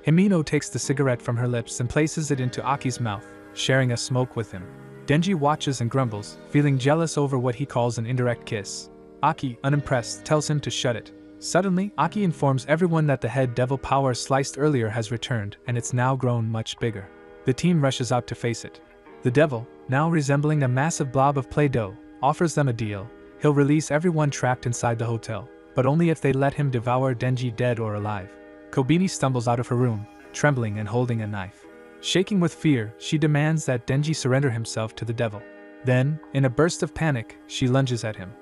Speaker 1: Himino takes the cigarette from her lips and places it into Aki's mouth, sharing a smoke with him. Denji watches and grumbles, feeling jealous over what he calls an indirect kiss. Aki, unimpressed, tells him to shut it. Suddenly, Aki informs everyone that the head devil Power sliced earlier has returned, and it's now grown much bigger. The team rushes out to face it. The devil, now resembling a massive blob of Play-Doh, offers them a deal. He'll release everyone trapped inside the hotel, but only if they let him devour Denji dead or alive. Kobeni stumbles out of her room, trembling and holding a knife. Shaking with fear, she demands that Denji surrender himself to the devil. Then, in a burst of panic, she lunges at him.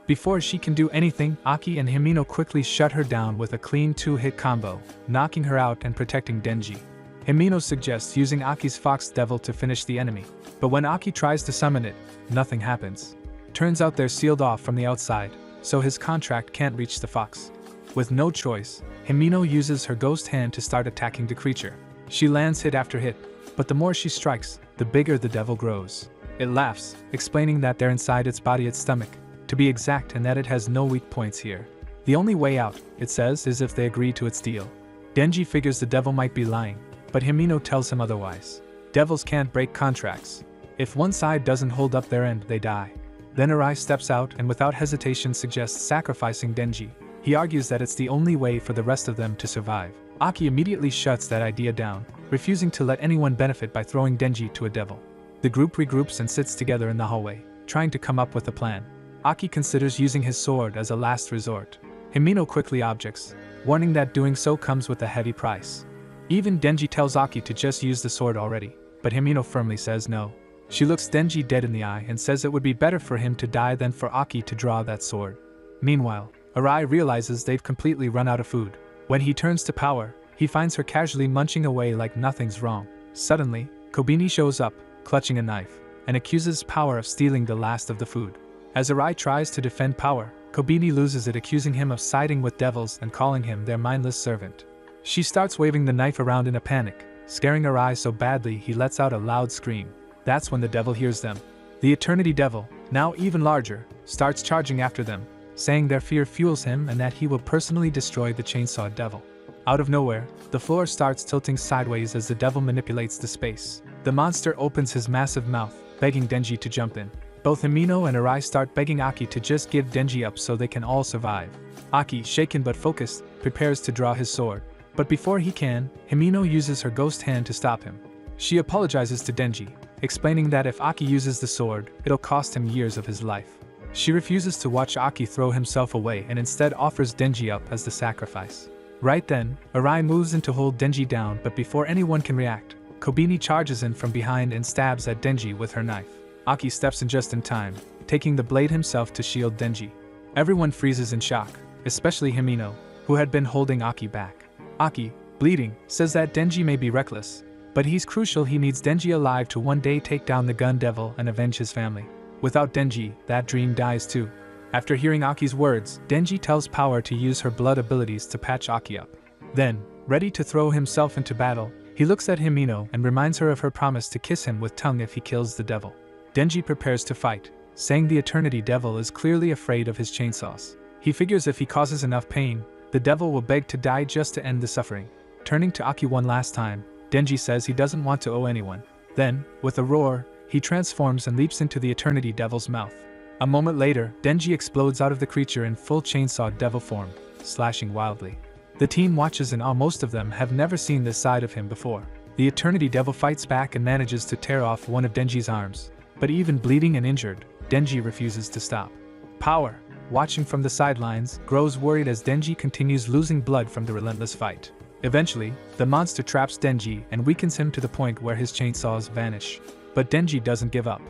Speaker 1: Before she can do anything, Aki and Himino quickly shut her down with a clean 2-hit combo, knocking her out and protecting Denji. Himino suggests using Aki's Fox Devil to finish the enemy, but when Aki tries to summon it, nothing happens. Turns out they're sealed off from the outside, so his contract can't reach the fox. With no choice, Himino uses her ghost hand to start attacking the creature. She lands hit after hit, but the more she strikes, the bigger the devil grows. It laughs, explaining that they're inside its body, its stomach, to be exact, and that it has no weak points here. The only way out, it says, is if they agree to its deal. Denji figures the devil might be lying, but Himeno tells him otherwise. Devils can't break contracts. If one side doesn't hold up their end, they die. Then Arai steps out and without hesitation suggests sacrificing Denji. He argues that it's the only way for the rest of them to survive. Aki immediately shuts that idea down, refusing to let anyone benefit by throwing Denji to a devil. The group regroups and sits together in the hallway, trying to come up with a plan. Aki considers using his sword as a last resort. Himeno quickly objects, warning that doing so comes with a heavy price. Even Denji tells Aki to just use the sword already, but Himeno firmly says no. She looks Denji dead in the eye and says it would be better for him to die than for Aki to draw that sword. Meanwhile, Arai realizes they've completely run out of food. When he turns to Power, he finds her casually munching away like nothing's wrong. Suddenly, Kobeni shows up, clutching a knife, and accuses Power of stealing the last of the food. As Arai tries to defend Power, Kobeni loses it, accusing him of siding with devils and calling him their mindless servant. She starts waving the knife around in a panic, scaring Arai so badly he lets out a loud scream. That's when the devil hears them. The Eternity Devil, now even larger, starts charging after them, saying their fear fuels him and that he will personally destroy the Chainsaw Devil. Out of nowhere, the floor starts tilting sideways as the devil manipulates the space. The monster opens his massive mouth, begging Denji to jump in. Both Himeno and Arai start begging Aki to just give Denji up so they can all survive. Aki, shaken but focused, prepares to draw his sword. But before he can, Himeno uses her ghost hand to stop him. She apologizes to Denji, explaining that if Aki uses the sword, it'll cost him years of his life. She refuses to watch Aki throw himself away and instead offers Denji up as the sacrifice. Right then, Arai moves in to hold Denji down, but before anyone can react, Kobeni charges in from behind and stabs at Denji with her knife. Aki steps in just in time, taking the blade himself to shield Denji. Everyone freezes in shock, especially Himeno, who had been holding Aki back. Aki, bleeding, says that Denji may be reckless, but he's crucial. He needs Denji alive to one day take down the Gun Devil and avenge his family. Without Denji, that dream dies too. After hearing Aki's words, Denji tells Power to use her blood abilities to patch Aki up. Then, ready to throw himself into battle, he looks at Himeno and reminds her of her promise to kiss him with tongue if he kills the devil. Denji prepares to fight, saying the Eternity Devil is clearly afraid of his chainsaws. He figures if he causes enough pain, the devil will beg to die just to end the suffering. Turning to Aki one last time, Denji says he doesn't want to owe anyone. Then, with a roar, he transforms and leaps into the Eternity Devil's mouth. A moment later, Denji explodes out of the creature in full Chainsaw Devil form, slashing wildly. The team watches in awe. Most of them have never seen this side of him before. The Eternity Devil fights back and manages to tear off one of Denji's arms. But even bleeding and injured, Denji refuses to stop. Power, watching from the sidelines, grows worried as Denji continues losing blood from the relentless fight. Eventually, the monster traps Denji and weakens him to the point where his chainsaws vanish. But Denji doesn't give up.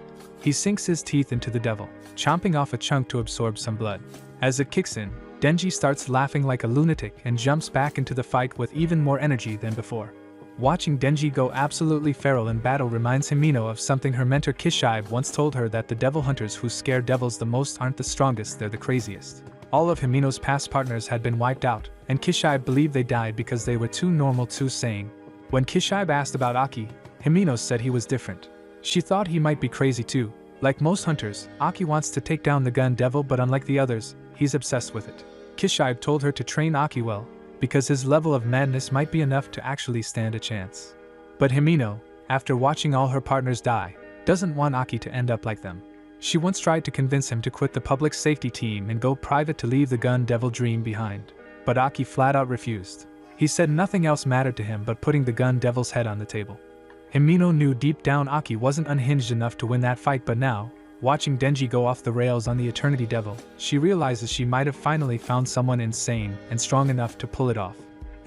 Speaker 1: He sinks his teeth into the devil, chomping off a chunk to absorb some blood. As it kicks in, Denji starts laughing like a lunatic and jumps back into the fight with even more energy than before. Watching Denji go absolutely feral in battle reminds Himeno of something her mentor Kishibe once told her, that the devil hunters who scare devils the most aren't the strongest, they're the craziest. All of Himeno's past partners had been wiped out, and Kishibe believed they died because they were too normal, too sane. When Kishibe asked about Aki, Himeno said he was different. She thought he might be crazy too. Like most hunters, Aki wants to take down the Gun Devil, but unlike the others, he's obsessed with it. Kishibe told her to train Aki well, because his level of madness might be enough to actually stand a chance. But Himeno, after watching all her partners die, doesn't want Aki to end up like them. She once tried to convince him to quit the public safety team and go private to leave the Gun Devil dream behind. But Aki flat out refused. He said nothing else mattered to him but putting the Gun Devil's head on the table. Himeno knew deep down Aki wasn't unhinged enough to win that fight, but now, watching Denji go off the rails on the Eternity Devil, she realizes she might have finally found someone insane and strong enough to pull it off.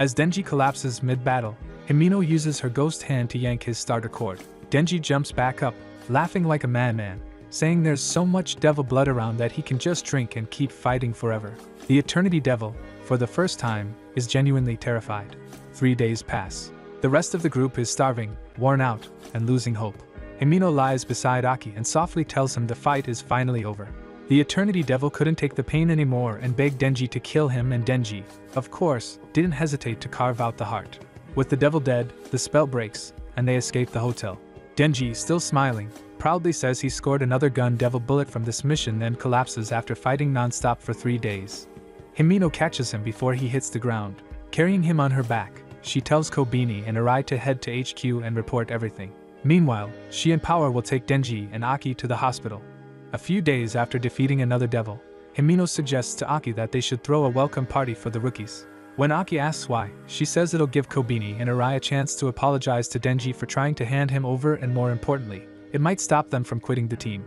Speaker 1: As Denji collapses mid-battle, Himeno uses her ghost hand to yank his starter cord. Denji jumps back up, laughing like a madman, saying there's so much devil blood around that he can just drink and keep fighting forever. The Eternity Devil, for the first time, is genuinely terrified. 3 days pass. The rest of the group is starving, worn out, and losing hope. Himeno lies beside Aki and softly tells him the fight is finally over. The Eternity Devil couldn't take the pain anymore and begged Denji to kill him, and Denji, of course, didn't hesitate to carve out the heart. With the devil dead, the spell breaks, and they escape the hotel. Denji, still smiling, proudly says he scored another gun devil bullet from this mission, then collapses after fighting non-stop for 3 days. Himeno catches him before he hits the ground. Carrying him on her back, she tells Kobeni and Arai to head to HQ and report everything. Meanwhile, she and Power will take Denji and Aki to the hospital. A few days after defeating another devil, Himeno suggests to Aki that they should throw a welcome party for the rookies. When Aki asks why, she says it'll give Kobeni and Arai a chance to apologize to Denji for trying to hand him over, and more importantly, it might stop them from quitting the team.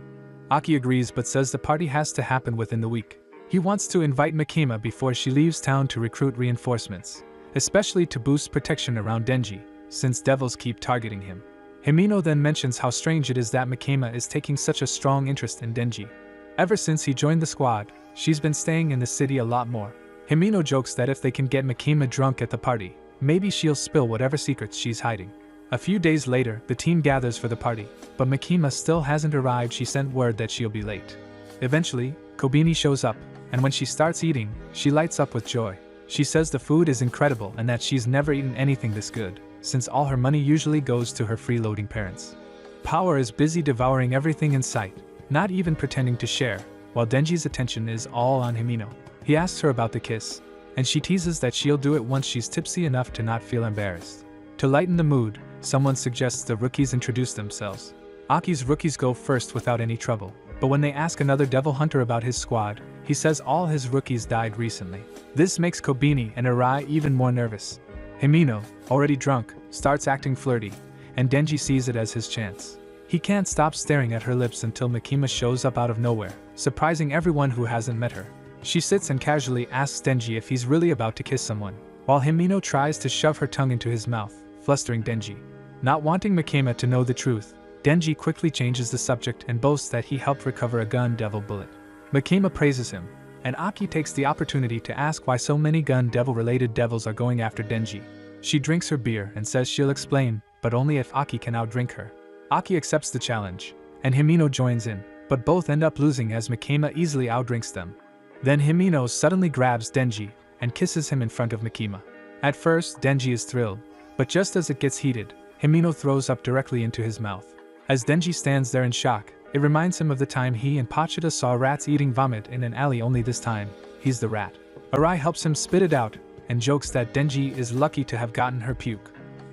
Speaker 1: Aki agrees but says the party has to happen within the week. He wants to invite Makima before she leaves town to recruit reinforcements, especially to boost protection around Denji, since devils keep targeting him. Himeno then mentions how strange it is that Makima is taking such a strong interest in Denji. Ever since he joined the squad, she's been staying in the city a lot more. Himeno jokes that if they can get Makima drunk at the party, maybe she'll spill whatever secrets she's hiding. A few days later, the team gathers for the party, but Makima still hasn't arrived. She sent word that she'll be late. Eventually, Kobeni shows up, and when she starts eating, she lights up with joy. She says the food is incredible and that she's never eaten anything this good, since all her money usually goes to her freeloading parents. Power is busy devouring everything in sight, not even pretending to share, while Denji's attention is all on Himeno. He asks her about the kiss, and she teases that she'll do it once she's tipsy enough to not feel embarrassed. To lighten the mood, someone suggests the rookies introduce themselves. Aki's rookies go first without any trouble, but when they ask another devil hunter about his squad, he says all his rookies died recently. This makes Kobeni and Arai even more nervous. Himeno, already drunk, starts acting flirty, and Denji sees it as his chance. He can't stop staring at her lips until Makima shows up out of nowhere, surprising everyone who hasn't met her. She sits and casually asks Denji if he's really about to kiss someone, while Himeno tries to shove her tongue into his mouth, flustering Denji. Not wanting Makima to know the truth, Denji quickly changes the subject and boasts that he helped recover a gun devil bullet. Makima praises him, and Aki takes the opportunity to ask why so many gun devil related devils are going after Denji. She drinks her beer and says she'll explain, but only if Aki can outdrink her. Aki accepts the challenge, and Himeno joins in, but both end up losing as Makima easily outdrinks them. Then Himeno suddenly grabs Denji and kisses him in front of Makima. At first, Denji is thrilled, but just as it gets heated, Himeno throws up directly into his mouth. As Denji stands there in shock, it reminds him of the time he and Pachita saw rats eating vomit in an alley, only this time, he's the rat. Arai helps him spit it out and jokes that Denji is lucky to have gotten her puke.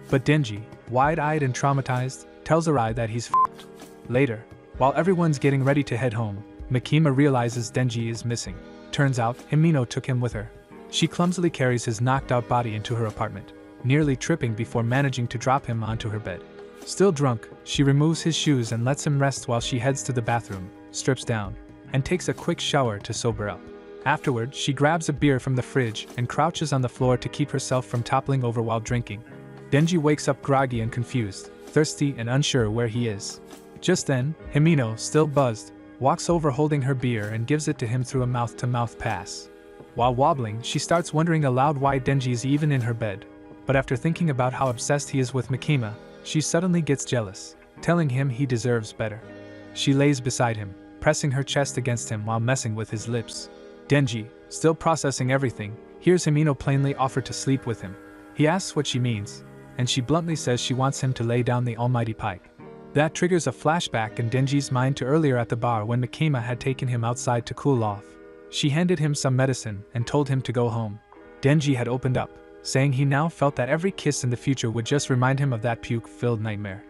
Speaker 1: But Denji, wide-eyed and traumatized, tells Arai that he's f***ed. Later, while everyone's getting ready to head home, Makima realizes Denji is missing. Turns out, Himeno took him with her. She clumsily carries his knocked-out body into her apartment, nearly tripping before managing to drop him onto her bed. Still drunk, she removes his shoes and lets him rest while she heads to the bathroom, strips down, and takes a quick shower to sober up. Afterward, she grabs a beer from the fridge and crouches on the floor to keep herself from toppling over while drinking. Denji wakes up groggy and confused, thirsty and unsure where he is. Just then, Himeno, still buzzed, walks over holding her beer and gives it to him through a mouth-to-mouth pass. While wobbling, she starts wondering aloud why Denji's even in her bed. But after thinking about how obsessed he is with Makima, she suddenly gets jealous, telling him he deserves better. She lays beside him, pressing her chest against him while messing with his lips. Denji, still processing everything, hears Himeno plainly offer to sleep with him. He asks what she means, and she bluntly says she wants him to lay down the almighty pipe. That triggers a flashback in Denji's mind to earlier at the bar when Makima had taken him outside to cool off. She handed him some medicine and told him to go home. Denji had opened up, saying he now felt that every kiss in the future would just remind him of that puke-filled nightmare.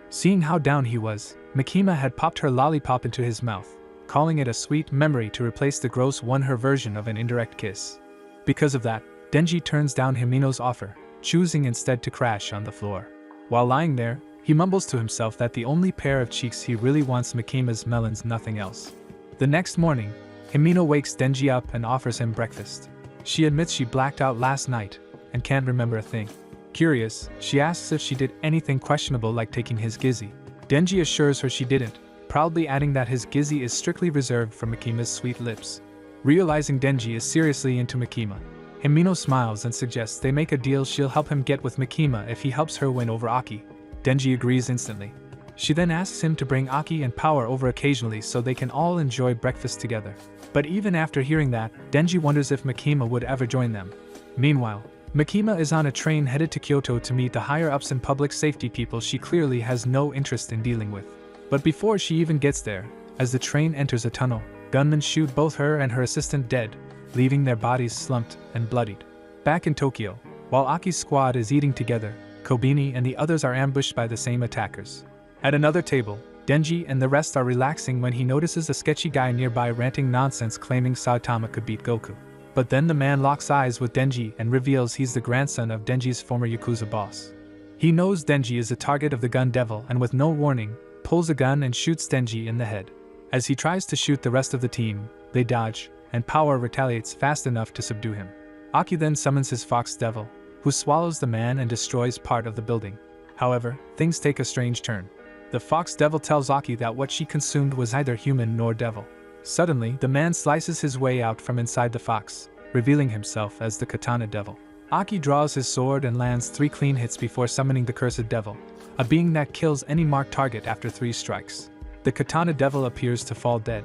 Speaker 1: Seeing how down he was, Makima had popped her lollipop into his mouth, calling it a sweet memory to replace the gross one, her version of an indirect kiss. Because of that, Denji turns down Himeno's offer, choosing instead to crash on the floor. While lying there, he mumbles to himself that the only pair of cheeks he really wants Makima's melons, nothing else. The next morning, Himeno wakes Denji up and offers him breakfast. She admits she blacked out last night and can't remember a thing. Curious, she asks if she did anything questionable like taking his gizzy. Denji assures her she didn't, proudly adding that his gizzy is strictly reserved for Makima's sweet lips. Realizing Denji is seriously into Makima, Himeno smiles and suggests they make a deal. She'll help him get with Makima if he helps her win over Aki. Denji agrees instantly. She then asks him to bring Aki and Power over occasionally so they can all enjoy breakfast together. But even after hearing that, Denji wonders if Makima would ever join them. Meanwhile, Makima is on a train headed to Kyoto to meet the higher-ups and public safety people she clearly has no interest in dealing with. But before she even gets there, as the train enters a tunnel, gunmen shoot both her and her assistant dead, leaving their bodies slumped and bloodied. Back in Tokyo, while Aki's squad is eating together, Kobeni and the others are ambushed by the same attackers. At another table, Denji and the rest are relaxing when he notices a sketchy guy nearby ranting nonsense claiming Saitama could beat Goku. But then the man locks eyes with Denji and reveals he's the grandson of Denji's former Yakuza boss. He knows Denji is the target of the gun devil and with no warning, pulls a gun and shoots Denji in the head. As he tries to shoot the rest of the team, they dodge, and Power retaliates fast enough to subdue him. Aki then summons his Fox Devil, who swallows the man and destroys part of the building. However, things take a strange turn. The Fox Devil tells Aki that what she consumed was neither human nor devil. Suddenly, the man slices his way out from inside the fox, revealing himself as the Katana Devil. Aki draws his sword and lands 3 clean hits before summoning the Cursed Devil, a being that kills any marked target after 3 strikes. The Katana Devil appears to fall dead.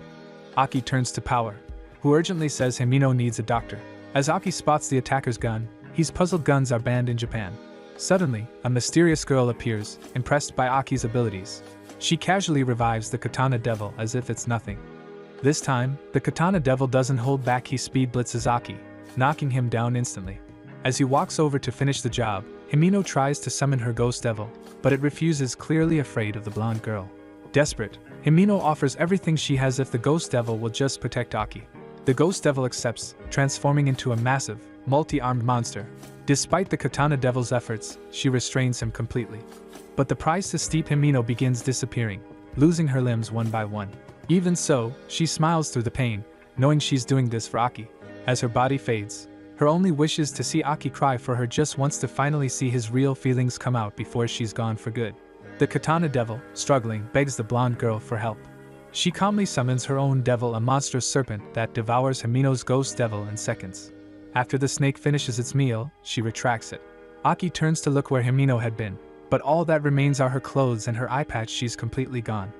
Speaker 1: Aki turns to Power, who urgently says Himino needs a doctor. As Aki spots the attacker's gun, he's puzzled guns are banned in Japan. Suddenly, a mysterious girl appears, impressed by Aki's abilities. She casually revives the Katana Devil as if it's nothing. This time, the Katana Devil doesn't hold back, he speed blitzes Aki, knocking him down instantly. As he walks over to finish the job, Himino tries to summon her Ghost Devil, but it refuses, clearly afraid of the blonde girl. Desperate, Himino offers everything she has if the Ghost Devil will just protect Aki. The Ghost Devil accepts, transforming into a massive, multi-armed monster. Despite the Katana Devil's efforts, she restrains him completely. But the price is steep. Himino begins disappearing, losing her limbs one by one. Even so, she smiles through the pain, knowing she's doing this for Aki. As her body fades, her only wish is to see Aki cry for her, just wants to finally see his real feelings come out before she's gone for good. The Katana Devil, struggling, begs the blonde girl for help. She calmly summons her own devil, a monstrous serpent that devours Himino's Ghost Devil in seconds. After the snake finishes its meal, she retracts it. Aki turns to look where Himino had been, but all that remains are her clothes and her eye patch. She's completely gone.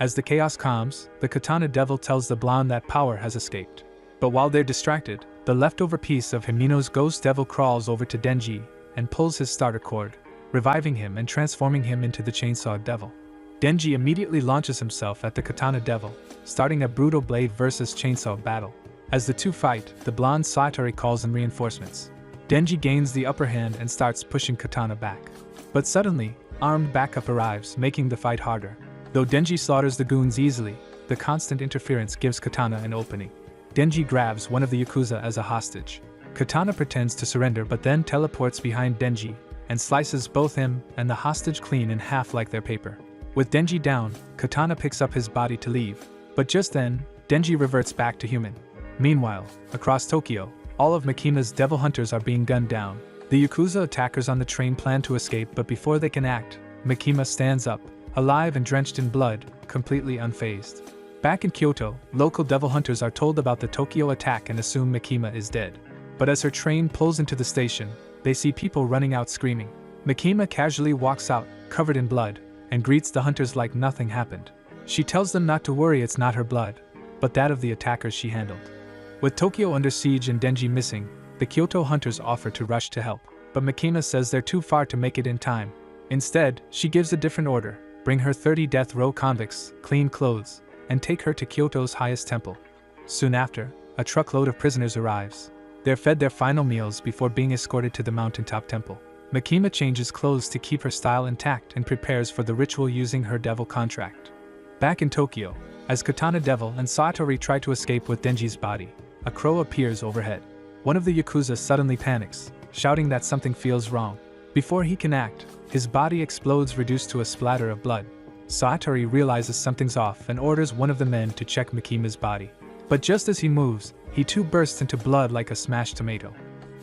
Speaker 1: As the chaos calms, the Katana Devil tells the blonde that Power has escaped. But while they're distracted, the leftover piece of Himino's Ghost Devil crawls over to Denji and pulls his starter cord, reviving him and transforming him into the Chainsaw Devil. Denji immediately launches himself at the Katana Devil, starting a brutal blade versus chainsaw battle. As the two fight, the blonde Satori calls in reinforcements. Denji gains the upper hand and starts pushing Katana back. But suddenly, armed backup arrives, making the fight harder. Though Denji slaughters the goons easily, the constant interference gives Katana an opening. Denji grabs one of the Yakuza as a hostage. Katana pretends to surrender but then teleports behind Denji and slices both him and the hostage clean in half like their paper. With Denji down, Katana picks up his body to leave, but just then, Denji reverts back to human. Meanwhile, across Tokyo, all of Mikima's devil hunters are being gunned down. The Yakuza attackers on the train plan to escape, but before they can act, Mikima stands up, alive and drenched in blood, completely unfazed. Back in Kyoto, local devil hunters are told about the Tokyo attack and assume Mikima is dead. But as her train pulls into the station, they see people running out screaming. Mikima casually walks out, covered in blood, and greets the hunters like nothing happened. She tells them not to worry, it's not her blood, but that of the attackers she handled. With Tokyo under siege and Denji missing, the Kyoto hunters offer to rush to help, but Mikima says they're too far to make it in time. Instead, she gives a different order: bring her 30 death row convicts, clean clothes, and take her to Kyoto's highest temple. Soon after, a truckload of prisoners arrives. They're fed their final meals before being escorted to the mountaintop temple. Mikima changes clothes to keep her style intact and prepares for the ritual using her devil contract. Back in Tokyo, as Katana Devil and Satori try to escape with Denji's body, a crow appears overhead. One of the Yakuza suddenly panics, shouting that something feels wrong. Before he can act, his body explodes, reduced to a splatter of blood. Satori realizes something's off and orders one of the men to check Mikima's body. But just as he moves, he too bursts into blood like a smashed tomato.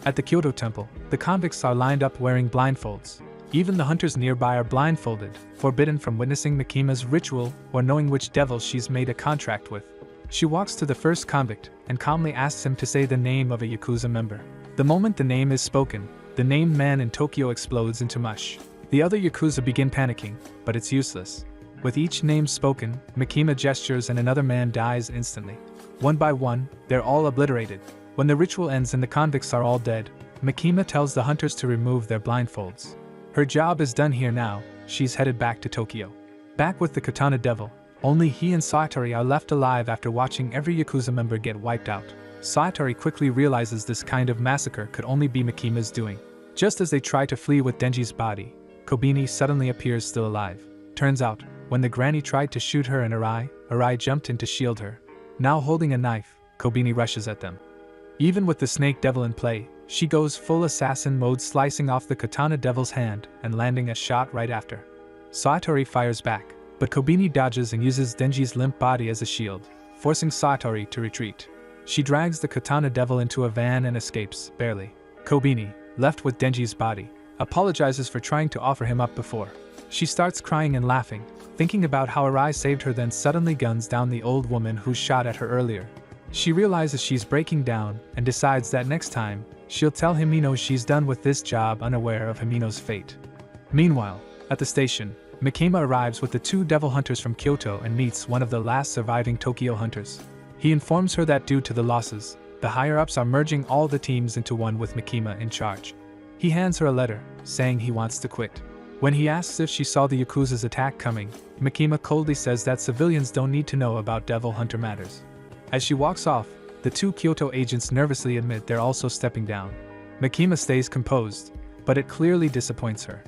Speaker 1: At the Kyoto temple, the convicts are lined up wearing blindfolds. Even the hunters nearby are blindfolded, forbidden from witnessing Mikima's ritual or knowing which devil she's made a contract with. She walks to the first convict and calmly asks him to say the name of a Yakuza member. The moment the name is spoken, the named man in Tokyo explodes into mush. The other Yakuza begin panicking, but it's useless. With each name spoken, Mikima gestures and another man dies instantly. One by one, they're all obliterated. When the ritual ends and the convicts are all dead, Mikima tells the hunters to remove their blindfolds. Her job is done here now, she's headed back to Tokyo. Back with the Katana Devil, only he and Saitari are left alive after watching every Yakuza member get wiped out. Saitari quickly realizes this kind of massacre could only be Mikima's doing. Just as they try to flee with Denji's body, Kobeni suddenly appears still alive. Turns out, when the granny tried to shoot her and Arai jumped in to shield her. Now holding a knife, Kobeni rushes at them. Even with the Snake Devil in play, she goes full assassin mode, slicing off the Katana Devil's hand and landing a shot right after. Saitari fires back, but Kobeni dodges and uses Denji's limp body as a shield, forcing Saitari to retreat. She drags the Katana Devil into a van and escapes, barely. Kobeni, left with Denji's body, apologizes for trying to offer him up before. She starts crying and laughing, thinking about how Arai saved her, then suddenly guns down the old woman who shot at her earlier. She realizes she's breaking down and decides that next time, she'll tell Himeno she's done with this job, unaware of Himeno's fate. Meanwhile, at the station, Mikima arrives with the 2 devil hunters from Kyoto and meets one of the last surviving Tokyo hunters. He informs her that due to the losses, the higher-ups are merging all the teams into one with Mikima in charge. He hands her a letter, saying he wants to quit. When he asks if she saw the Yakuza's attack coming, Mikima coldly says that civilians don't need to know about devil hunter matters. As she walks off, the 2 Kyoto agents nervously admit they're also stepping down. Mikima stays composed, but it clearly disappoints her.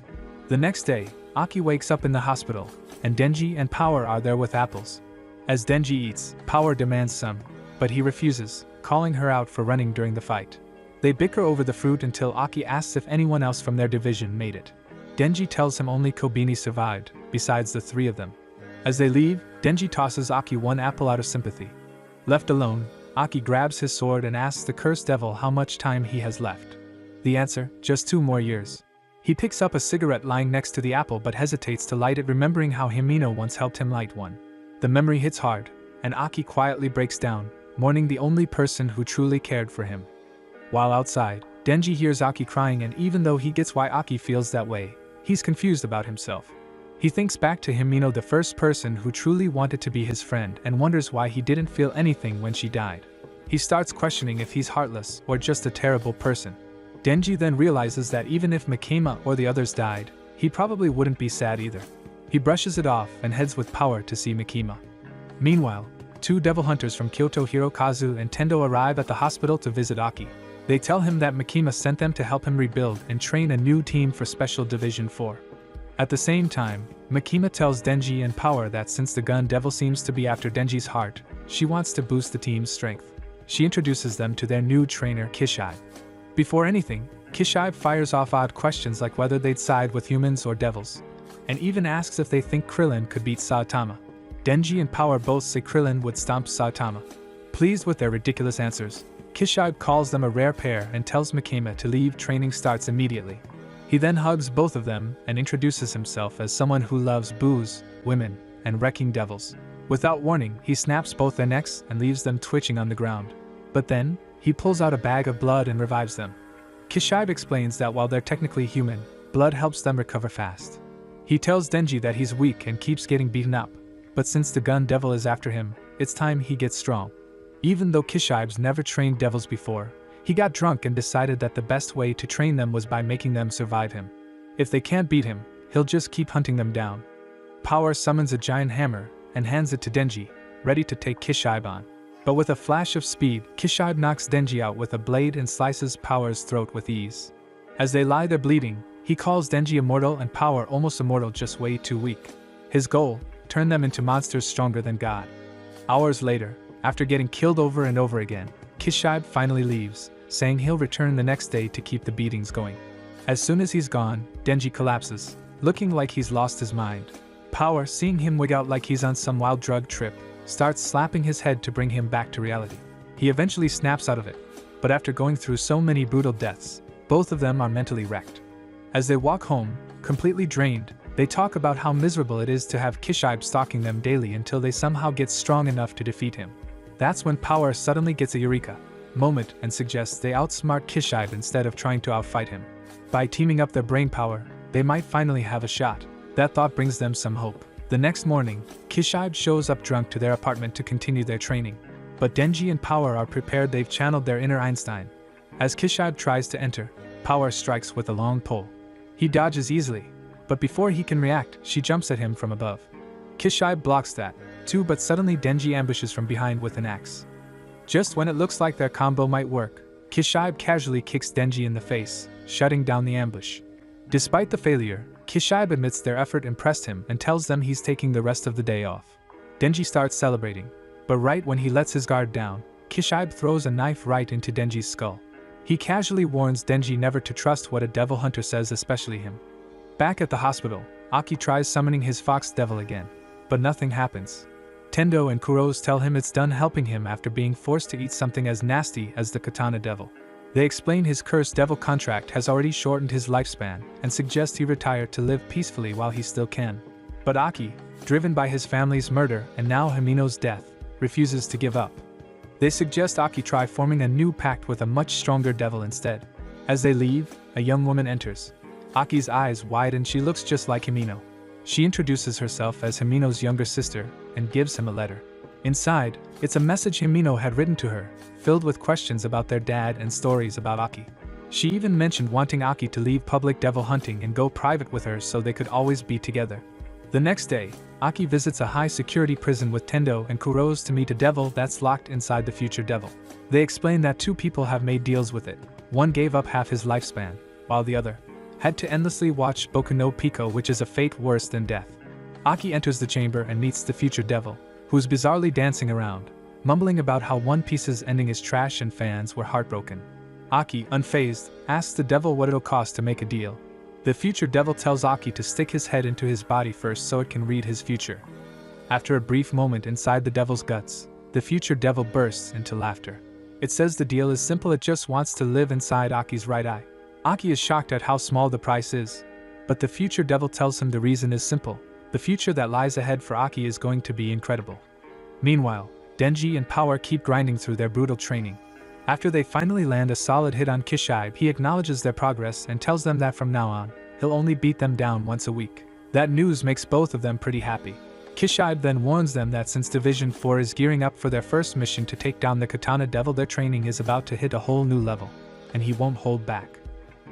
Speaker 1: The next day, Aki wakes up in the hospital, and Denji and Power are there with apples. As Denji eats, Power demands some, but he refuses, calling her out for running during the fight. They bicker over the fruit until Aki asks if anyone else from their division made it. Denji tells him only Kobeni survived, besides the 3 of them. As they leave, Denji tosses Aki 1 apple out of sympathy. Left alone, Aki grabs his sword and asks the cursed devil how much time he has left. The answer, just 2 more years. He picks up a cigarette lying next to the apple but hesitates to light it, remembering how Himeno once helped him light one. The memory hits hard, and Aki quietly breaks down, mourning the only person who truly cared for him. While outside, Denji hears Aki crying, and even though he gets why Aki feels that way, he's confused about himself. He thinks back to Himeno, the first person who truly wanted to be his friend, and wonders why he didn't feel anything when she died. He starts questioning if he's heartless or just a terrible person. Denji then realizes that even if Mikima or the others died, he probably wouldn't be sad either. He brushes it off and heads with Power to see Mikima. Meanwhile, 2 devil hunters from Kyoto, Hirokazu and Tendo, arrive at the hospital to visit Aki. They tell him that Mikima sent them to help him rebuild and train a new team for Special Division 4. At the same time, Mikima tells Denji and Power that since the gun devil seems to be after Denji's heart, she wants to boost the team's strength. She introduces them to their new trainer, Kishibe. Before anything, Kishibe fires off odd questions like whether they'd side with humans or devils, and even asks if they think Krillin could beat Saitama. Denji and Power both say Krillin would stomp Saitama. Pleased with their ridiculous answers, Kishibe calls them a rare pair and tells Mikima to leave. Training starts immediately. He then hugs both of them and introduces himself as someone who loves booze, women, and wrecking devils. Without warning, he snaps both their necks and leaves them twitching on the ground. But then, he pulls out a bag of blood and revives them. Kishibe explains that while they're technically human, blood helps them recover fast. He tells Denji that he's weak and keeps getting beaten up, but since the gun devil is after him, it's time he gets strong. Even though Kishibe's never trained devils before, he got drunk and decided that the best way to train them was by making them survive him. If they can't beat him, he'll just keep hunting them down. Power summons a giant hammer and hands it to Denji, ready to take Kishibe on. But with a flash of speed, Kishibe knocks Denji out with a blade and slices Power's throat with ease. As they lie there bleeding, he calls Denji immortal and Power almost immortal, just way too weak. His goal, turn them into monsters stronger than God. Hours later, after getting killed over and over again, Kishibe finally leaves, saying he'll return the next day to keep the beatings going. As soon as he's gone, Denji collapses, looking like he's lost his mind. Power, seeing him wig out like he's on some wild drug trip, starts slapping his head to bring him back to reality. He eventually snaps out of it, but after going through so many brutal deaths, both of them are mentally wrecked. As they walk home, completely drained, they talk about how miserable it is to have Kishibe stalking them daily until they somehow get strong enough to defeat him. That's when Power suddenly gets a eureka moment and suggests they outsmart Kishibe instead of trying to outfight him. By teaming up their brain power, they might finally have a shot. That thought brings them some hope. The next morning, Kishibe shows up drunk to their apartment to continue their training. But Denji and Power are prepared. They've channeled their inner Einstein. As Kishibe tries to enter, Power strikes with a long pole. He dodges easily, but before he can react, she jumps at him from above. Kishibe blocks that, too, but suddenly Denji ambushes from behind with an axe. Just when it looks like their combo might work, Kishibe casually kicks Denji in the face, shutting down the ambush. Despite the failure, Kishibe admits their effort impressed him and tells them he's taking the rest of the day off. Denji starts celebrating, but right when he lets his guard down, Kishibe throws a knife right into Denji's skull. He casually warns Denji never to trust what a devil hunter says, especially him. Back at the hospital, Aki tries summoning his fox devil again, but nothing happens. Tendo and Kuroz tell him it's done helping him after being forced to eat something as nasty as the katana devil. They explain his cursed devil contract has already shortened his lifespan and suggest he retire to live peacefully while he still can. But Aki, driven by his family's murder and now Himino's death, refuses to give up. They suggest Aki try forming a new pact with a much stronger devil instead. As they leave, a young woman enters. Aki's eyes widen. She looks just like Himino. She introduces herself as Himino's younger sister and gives him a letter. Inside, it's a message Himino had written to her, filled with questions about their dad and stories about Aki. She even mentioned wanting Aki to leave public devil hunting and go private with her so they could always be together. The next day, Aki visits a high-security prison with Tendo and Kuroz to meet a devil that's locked inside the future devil. They explain that two people have made deals with it. One gave up half his lifespan, while the other had to endlessly watch Boku no Pico, which is a fate worse than death. Aki enters the chamber and meets the future devil, who's bizarrely dancing around, mumbling about how One Piece's ending is trash and fans were heartbroken. Aki, unfazed, asks the devil what it'll cost to make a deal. The future devil tells Aki to stick his head into his body first so it can read his future. After a brief moment inside the devil's guts, the future devil bursts into laughter. It says the deal is simple, it just wants to live inside Aki's right eye. Aki is shocked at how small the price is, but the future devil tells him the reason is simple. The future that lies ahead for Aki is going to be incredible. Meanwhile, Denji and Power keep grinding through their brutal training. After they finally land a solid hit on Kishibe, he acknowledges their progress and tells them that from now on, he'll only beat them down once a week. That news makes both of them pretty happy. Kishibe then warns them that since Division 4 is gearing up for their first mission to take down the Katana Devil, their training is about to hit a whole new level, and he won't hold back.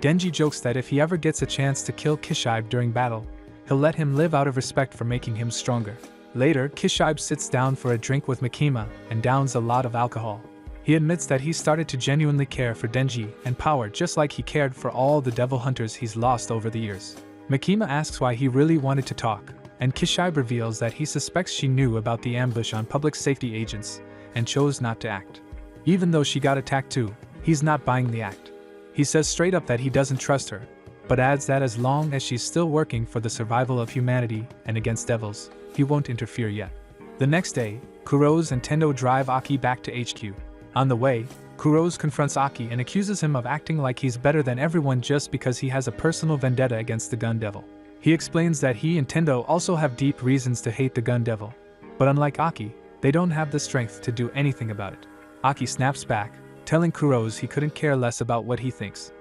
Speaker 1: Denji jokes that if he ever gets a chance to kill Kishibe during battle, he'll let him live out of respect for making him stronger. Later, Kishibe sits down for a drink with Makima and downs a lot of alcohol. He admits that he started to genuinely care for Denji and Power just like he cared for all the devil hunters he's lost over the years. Makima asks why he really wanted to talk, and Kishibe reveals that he suspects she knew about the ambush on public safety agents and chose not to act. Even though she got attacked too, he's not buying the act. He says straight up that he doesn't trust her, but adds that as long as she's still working for the survival of humanity and against devils, he won't interfere yet. The next day, Kuroz and Tendo drive Aki back to HQ. On the way, Kuroz confronts Aki and accuses him of acting like he's better than everyone just because he has a personal vendetta against the Gun Devil. He explains that he and Tendo also have deep reasons to hate the Gun Devil, but unlike Aki, they don't have the strength to do anything about it. Aki snaps back, telling Kuroz he couldn't care less about what he thinks.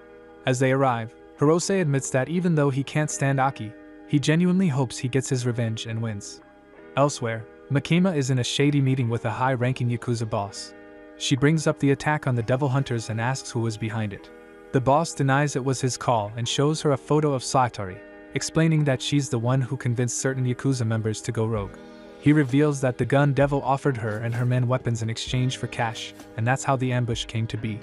Speaker 1: As they arrive, Hirose admits that even though he can't stand Aki, he genuinely hopes he gets his revenge and wins. Elsewhere, Makima is in a shady meeting with a high-ranking Yakuza boss. She brings up the attack on the Devil Hunters and asks who was behind it. The boss denies it was his call and shows her a photo of Satori, explaining that she's the one who convinced certain Yakuza members to go rogue. He reveals that the Gun Devil offered her and her men weapons in exchange for cash, and that's how the ambush came to be.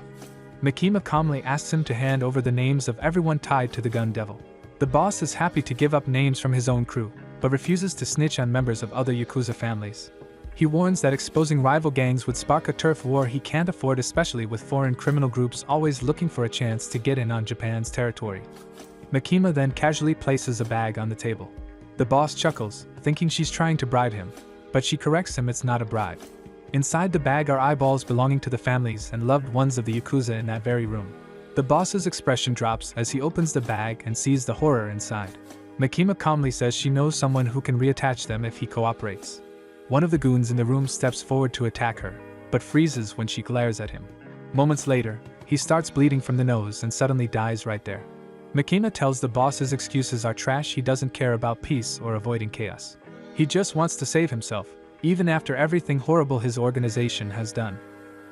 Speaker 1: Makima calmly asks him to hand over the names of everyone tied to the Gun Devil. The boss is happy to give up names from his own crew, but refuses to snitch on members of other Yakuza families. He warns that exposing rival gangs would spark a turf war he can't afford, especially with foreign criminal groups always looking for a chance to get in on Japan's territory. Makima then casually places a bag on the table. The boss chuckles, thinking she's trying to bribe him, but she corrects him it's not a bribe. Inside the bag are eyeballs belonging to the families and loved ones of the Yakuza in that very room. The boss's expression drops as he opens the bag and sees the horror inside. Makima calmly says she knows someone who can reattach them if he cooperates. One of the goons in the room steps forward to attack her, but freezes when she glares at him. Moments later, he starts bleeding from the nose and suddenly dies right there. Makima tells the boss his excuses are trash. He doesn't care about peace or avoiding chaos. He just wants to save himself, even after everything horrible his organization has done.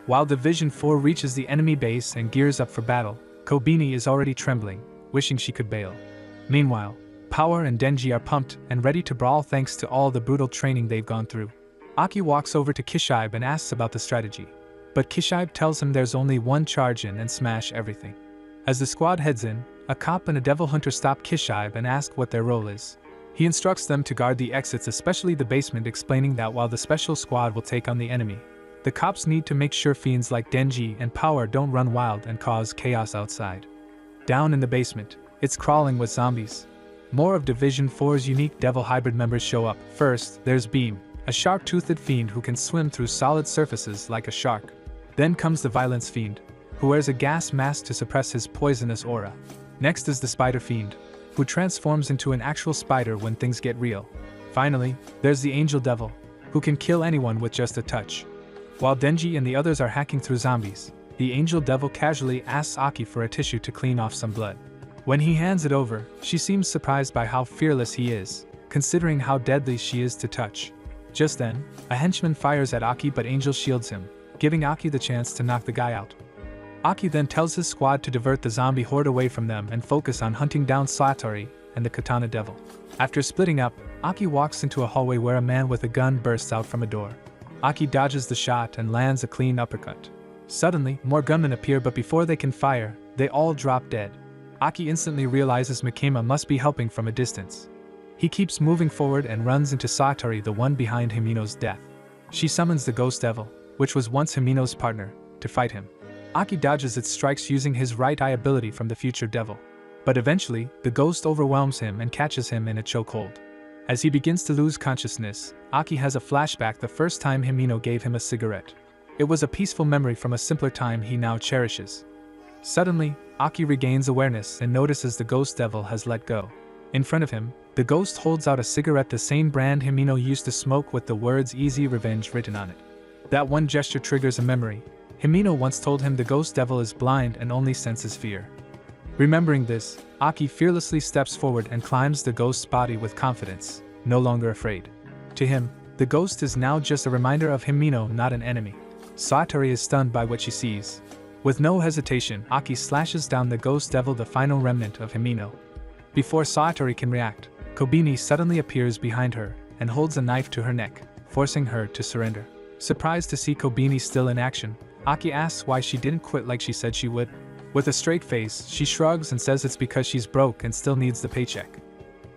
Speaker 1: While Division 4 reaches the enemy base and gears up for battle, Kobeni is already trembling, wishing she could bail. Meanwhile, Power and Denji are pumped and ready to brawl thanks to all the brutal training they've gone through. Aki walks over to Kishibe and asks about the strategy, but Kishibe tells him there's only one charge in and smash everything. As the squad heads in, a cop and a devil hunter stop Kishibe and ask what their role is. He instructs them to guard the exits, especially the basement, explaining that while the special squad will take on the enemy, the cops need to make sure fiends like Denji and Power don't run wild and cause chaos outside. Down in the basement, it's crawling with zombies. More of Division 4's unique devil hybrid members show up. First, there's Beam, a sharp-toothed fiend who can swim through solid surfaces like a shark. Then comes the Violence Fiend, who wears a gas mask to suppress his poisonous aura. Next is the Spider Fiend, who transforms into an actual spider when things get real. Finally, there's the Angel Devil, who can kill anyone with just a touch. While Denji and the others are hacking through zombies, the Angel Devil casually asks Aki for a tissue to clean off some blood. When he hands it over, she seems surprised by how fearless he is, considering how deadly she is to touch. Just then, a henchman fires at Aki, but Angel shields him, giving Aki the chance to knock the guy out. Aki then tells his squad to divert the zombie horde away from them and focus on hunting down Satori and the Katana Devil. After splitting up, Aki walks into a hallway where a man with a gun bursts out from a door. Aki dodges the shot and lands a clean uppercut. Suddenly, more gunmen appear, but before they can fire, they all drop dead. Aki instantly realizes Mikima must be helping from a distance. He keeps moving forward and runs into Satori, the one behind Himeno's death. She summons the Ghost Devil, which was once Himeno's partner, to fight him. Aki dodges its strikes using his right eye ability from the future devil. But eventually, the ghost overwhelms him and catches him in a chokehold. As he begins to lose consciousness, Aki has a flashback the first time Himeno gave him a cigarette. It was a peaceful memory from a simpler time he now cherishes. Suddenly, Aki regains awareness and notices the Ghost Devil has let go. In front of him, the ghost holds out a cigarette, the same brand Himeno used to smoke, with the words "Easy Revenge" written on it. That one gesture triggers a memory. Himeno once told him the Ghost Devil is blind and only senses fear. Remembering this, Aki fearlessly steps forward and climbs the ghost's body with confidence, no longer afraid. To him, the ghost is now just a reminder of Himeno, not an enemy. Satori is stunned by what she sees. With no hesitation, Aki slashes down the Ghost Devil, the final remnant of Himeno. Before Satori can react, Kobeni suddenly appears behind her and holds a knife to her neck, forcing her to surrender. Surprised to see Kobeni still in action, Aki asks why she didn't quit like she said she would. With a straight face, she shrugs and says it's because she's broke and still needs the paycheck.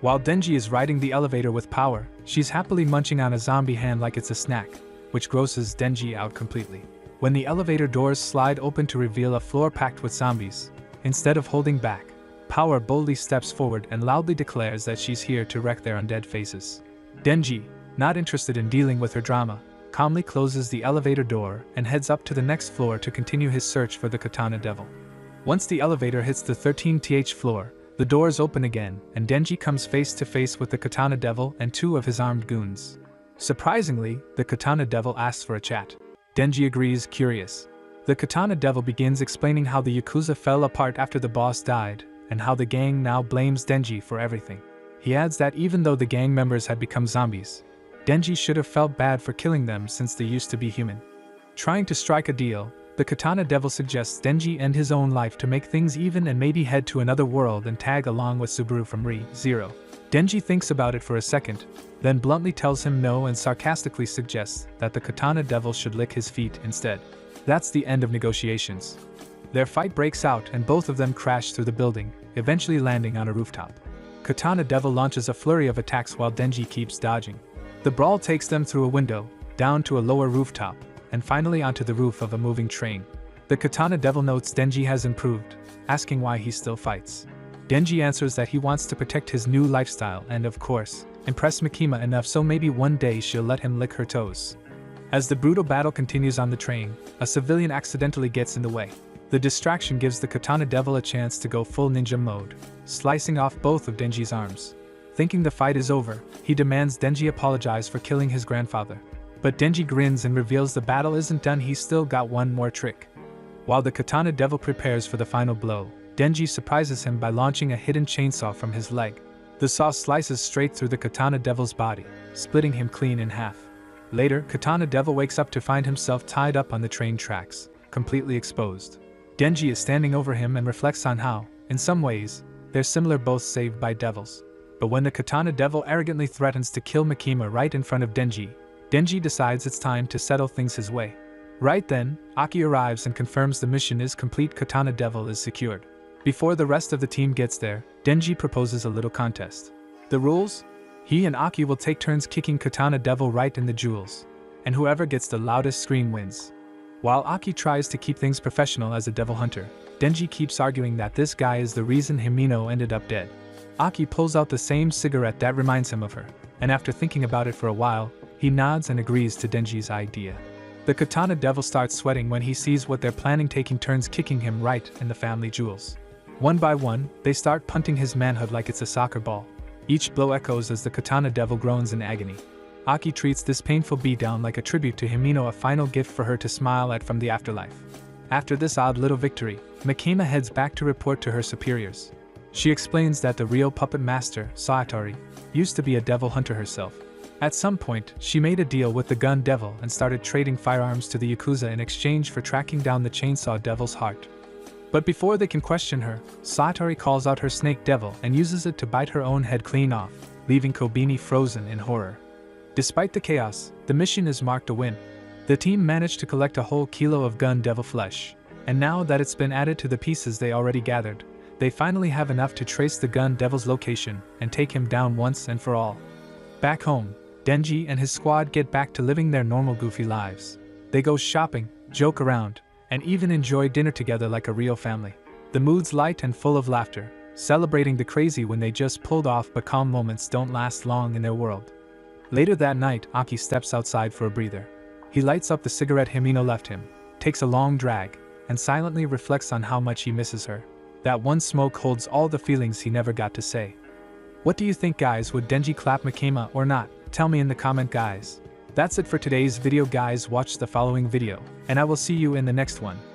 Speaker 1: While Denji is riding the elevator with Power, she's happily munching on a zombie hand like it's a snack, which grosses Denji out completely. When the elevator doors slide open to reveal a floor packed with zombies, instead of holding back, Power boldly steps forward and loudly declares that she's here to wreck their undead faces. Denji, not interested in dealing with her drama, calmly closes the elevator door and heads up to the next floor to continue his search for the Katana Devil. Once the elevator hits the 13th floor, the doors open again and Denji comes face to face with the Katana Devil and two of his armed goons. Surprisingly, the Katana Devil asks for a chat. Denji agrees, curious. The Katana Devil begins explaining how the Yakuza fell apart after the boss died, and how the gang now blames Denji for everything. He adds that even though the gang members had become zombies, Denji should have felt bad for killing them since they used to be human. Trying to strike a deal, the Katana Devil suggests Denji end his own life to make things even and maybe head to another world and tag along with Subaru from Re:Zero. Denji thinks about it for a second, then bluntly tells him no and sarcastically suggests that the Katana Devil should lick his feet instead. That's the end of negotiations. Their fight breaks out and both of them crash through the building, eventually landing on a rooftop. Katana Devil launches a flurry of attacks while Denji keeps dodging. The brawl takes them through a window, down to a lower rooftop, and finally onto the roof of a moving train. The Katana Devil notes Denji has improved, asking why he still fights. Denji answers that he wants to protect his new lifestyle and, of course, impress Mikima enough so maybe one day she'll let him lick her toes. As the brutal battle continues on the train, a civilian accidentally gets in the way. The distraction gives the Katana Devil a chance to go full ninja mode, slicing off both of Denji's arms. Thinking the fight is over, he demands Denji apologize for killing his grandfather. But Denji grins and reveals the battle isn't done, he's still got one more trick. While the Katana Devil prepares for the final blow, Denji surprises him by launching a hidden chainsaw from his leg. The saw slices straight through the Katana Devil's body, splitting him clean in half. Later, Katana Devil wakes up to find himself tied up on the train tracks, completely exposed. Denji is standing over him and reflects on how, in some ways, they're similar, both saved by devils. But when the Katana Devil arrogantly threatens to kill Makima right in front of Denji, Denji decides it's time to settle things his way. Right then, Aki arrives and confirms the mission is complete. Katana Devil is secured. Before the rest of the team gets there, Denji proposes a little contest. The rules? He and Aki will take turns kicking Katana Devil right in the jewels, and whoever gets the loudest scream wins. While Aki tries to keep things professional as a devil hunter, Denji keeps arguing that this guy is the reason Himino ended up dead. Aki pulls out the same cigarette that reminds him of her, and after thinking about it for a while, he nods and agrees to Denji's idea. The Katana Devil starts sweating when he sees what they're planning, taking turns kicking him right in the family jewels. One by one, they start punting his manhood like it's a soccer ball. Each blow echoes as the Katana Devil groans in agony. Aki treats this painful beatdown like a tribute to Himino, a final gift for her to smile at from the afterlife. After this odd little victory, Makima heads back to report to her superiors. She explains that the real puppet master, Saitari, used to be a devil hunter herself. At some point, she made a deal with the Gun Devil and started trading firearms to the Yakuza in exchange for tracking down the Chainsaw Devil's heart. But before they can question her, Saitari calls out her Snake Devil and uses it to bite her own head clean off, leaving Kobeni frozen in horror. Despite the chaos, the mission is marked a win. The team managed to collect a whole kilo of Gun Devil flesh, and now that it's been added to the pieces they already gathered, they finally have enough to trace the Gun Devil's location and take him down once and for all. Back home, Denji and his squad get back to living their normal goofy lives. They go shopping, joke around, and even enjoy dinner together like a real family. The mood's light and full of laughter, celebrating the crazy when they just pulled off, but calm moments don't last long in their world. Later that night, Aki steps outside for a breather. He lights up the cigarette Himino left him, takes a long drag, and silently reflects on how much he misses her. That one smoke holds all the feelings he never got to say. What do you think, guys? Would Denji clap Makima or not? Tell me in the comment, guys. That's it for today's video, guys. Watch the following video, and I will see you in the next one.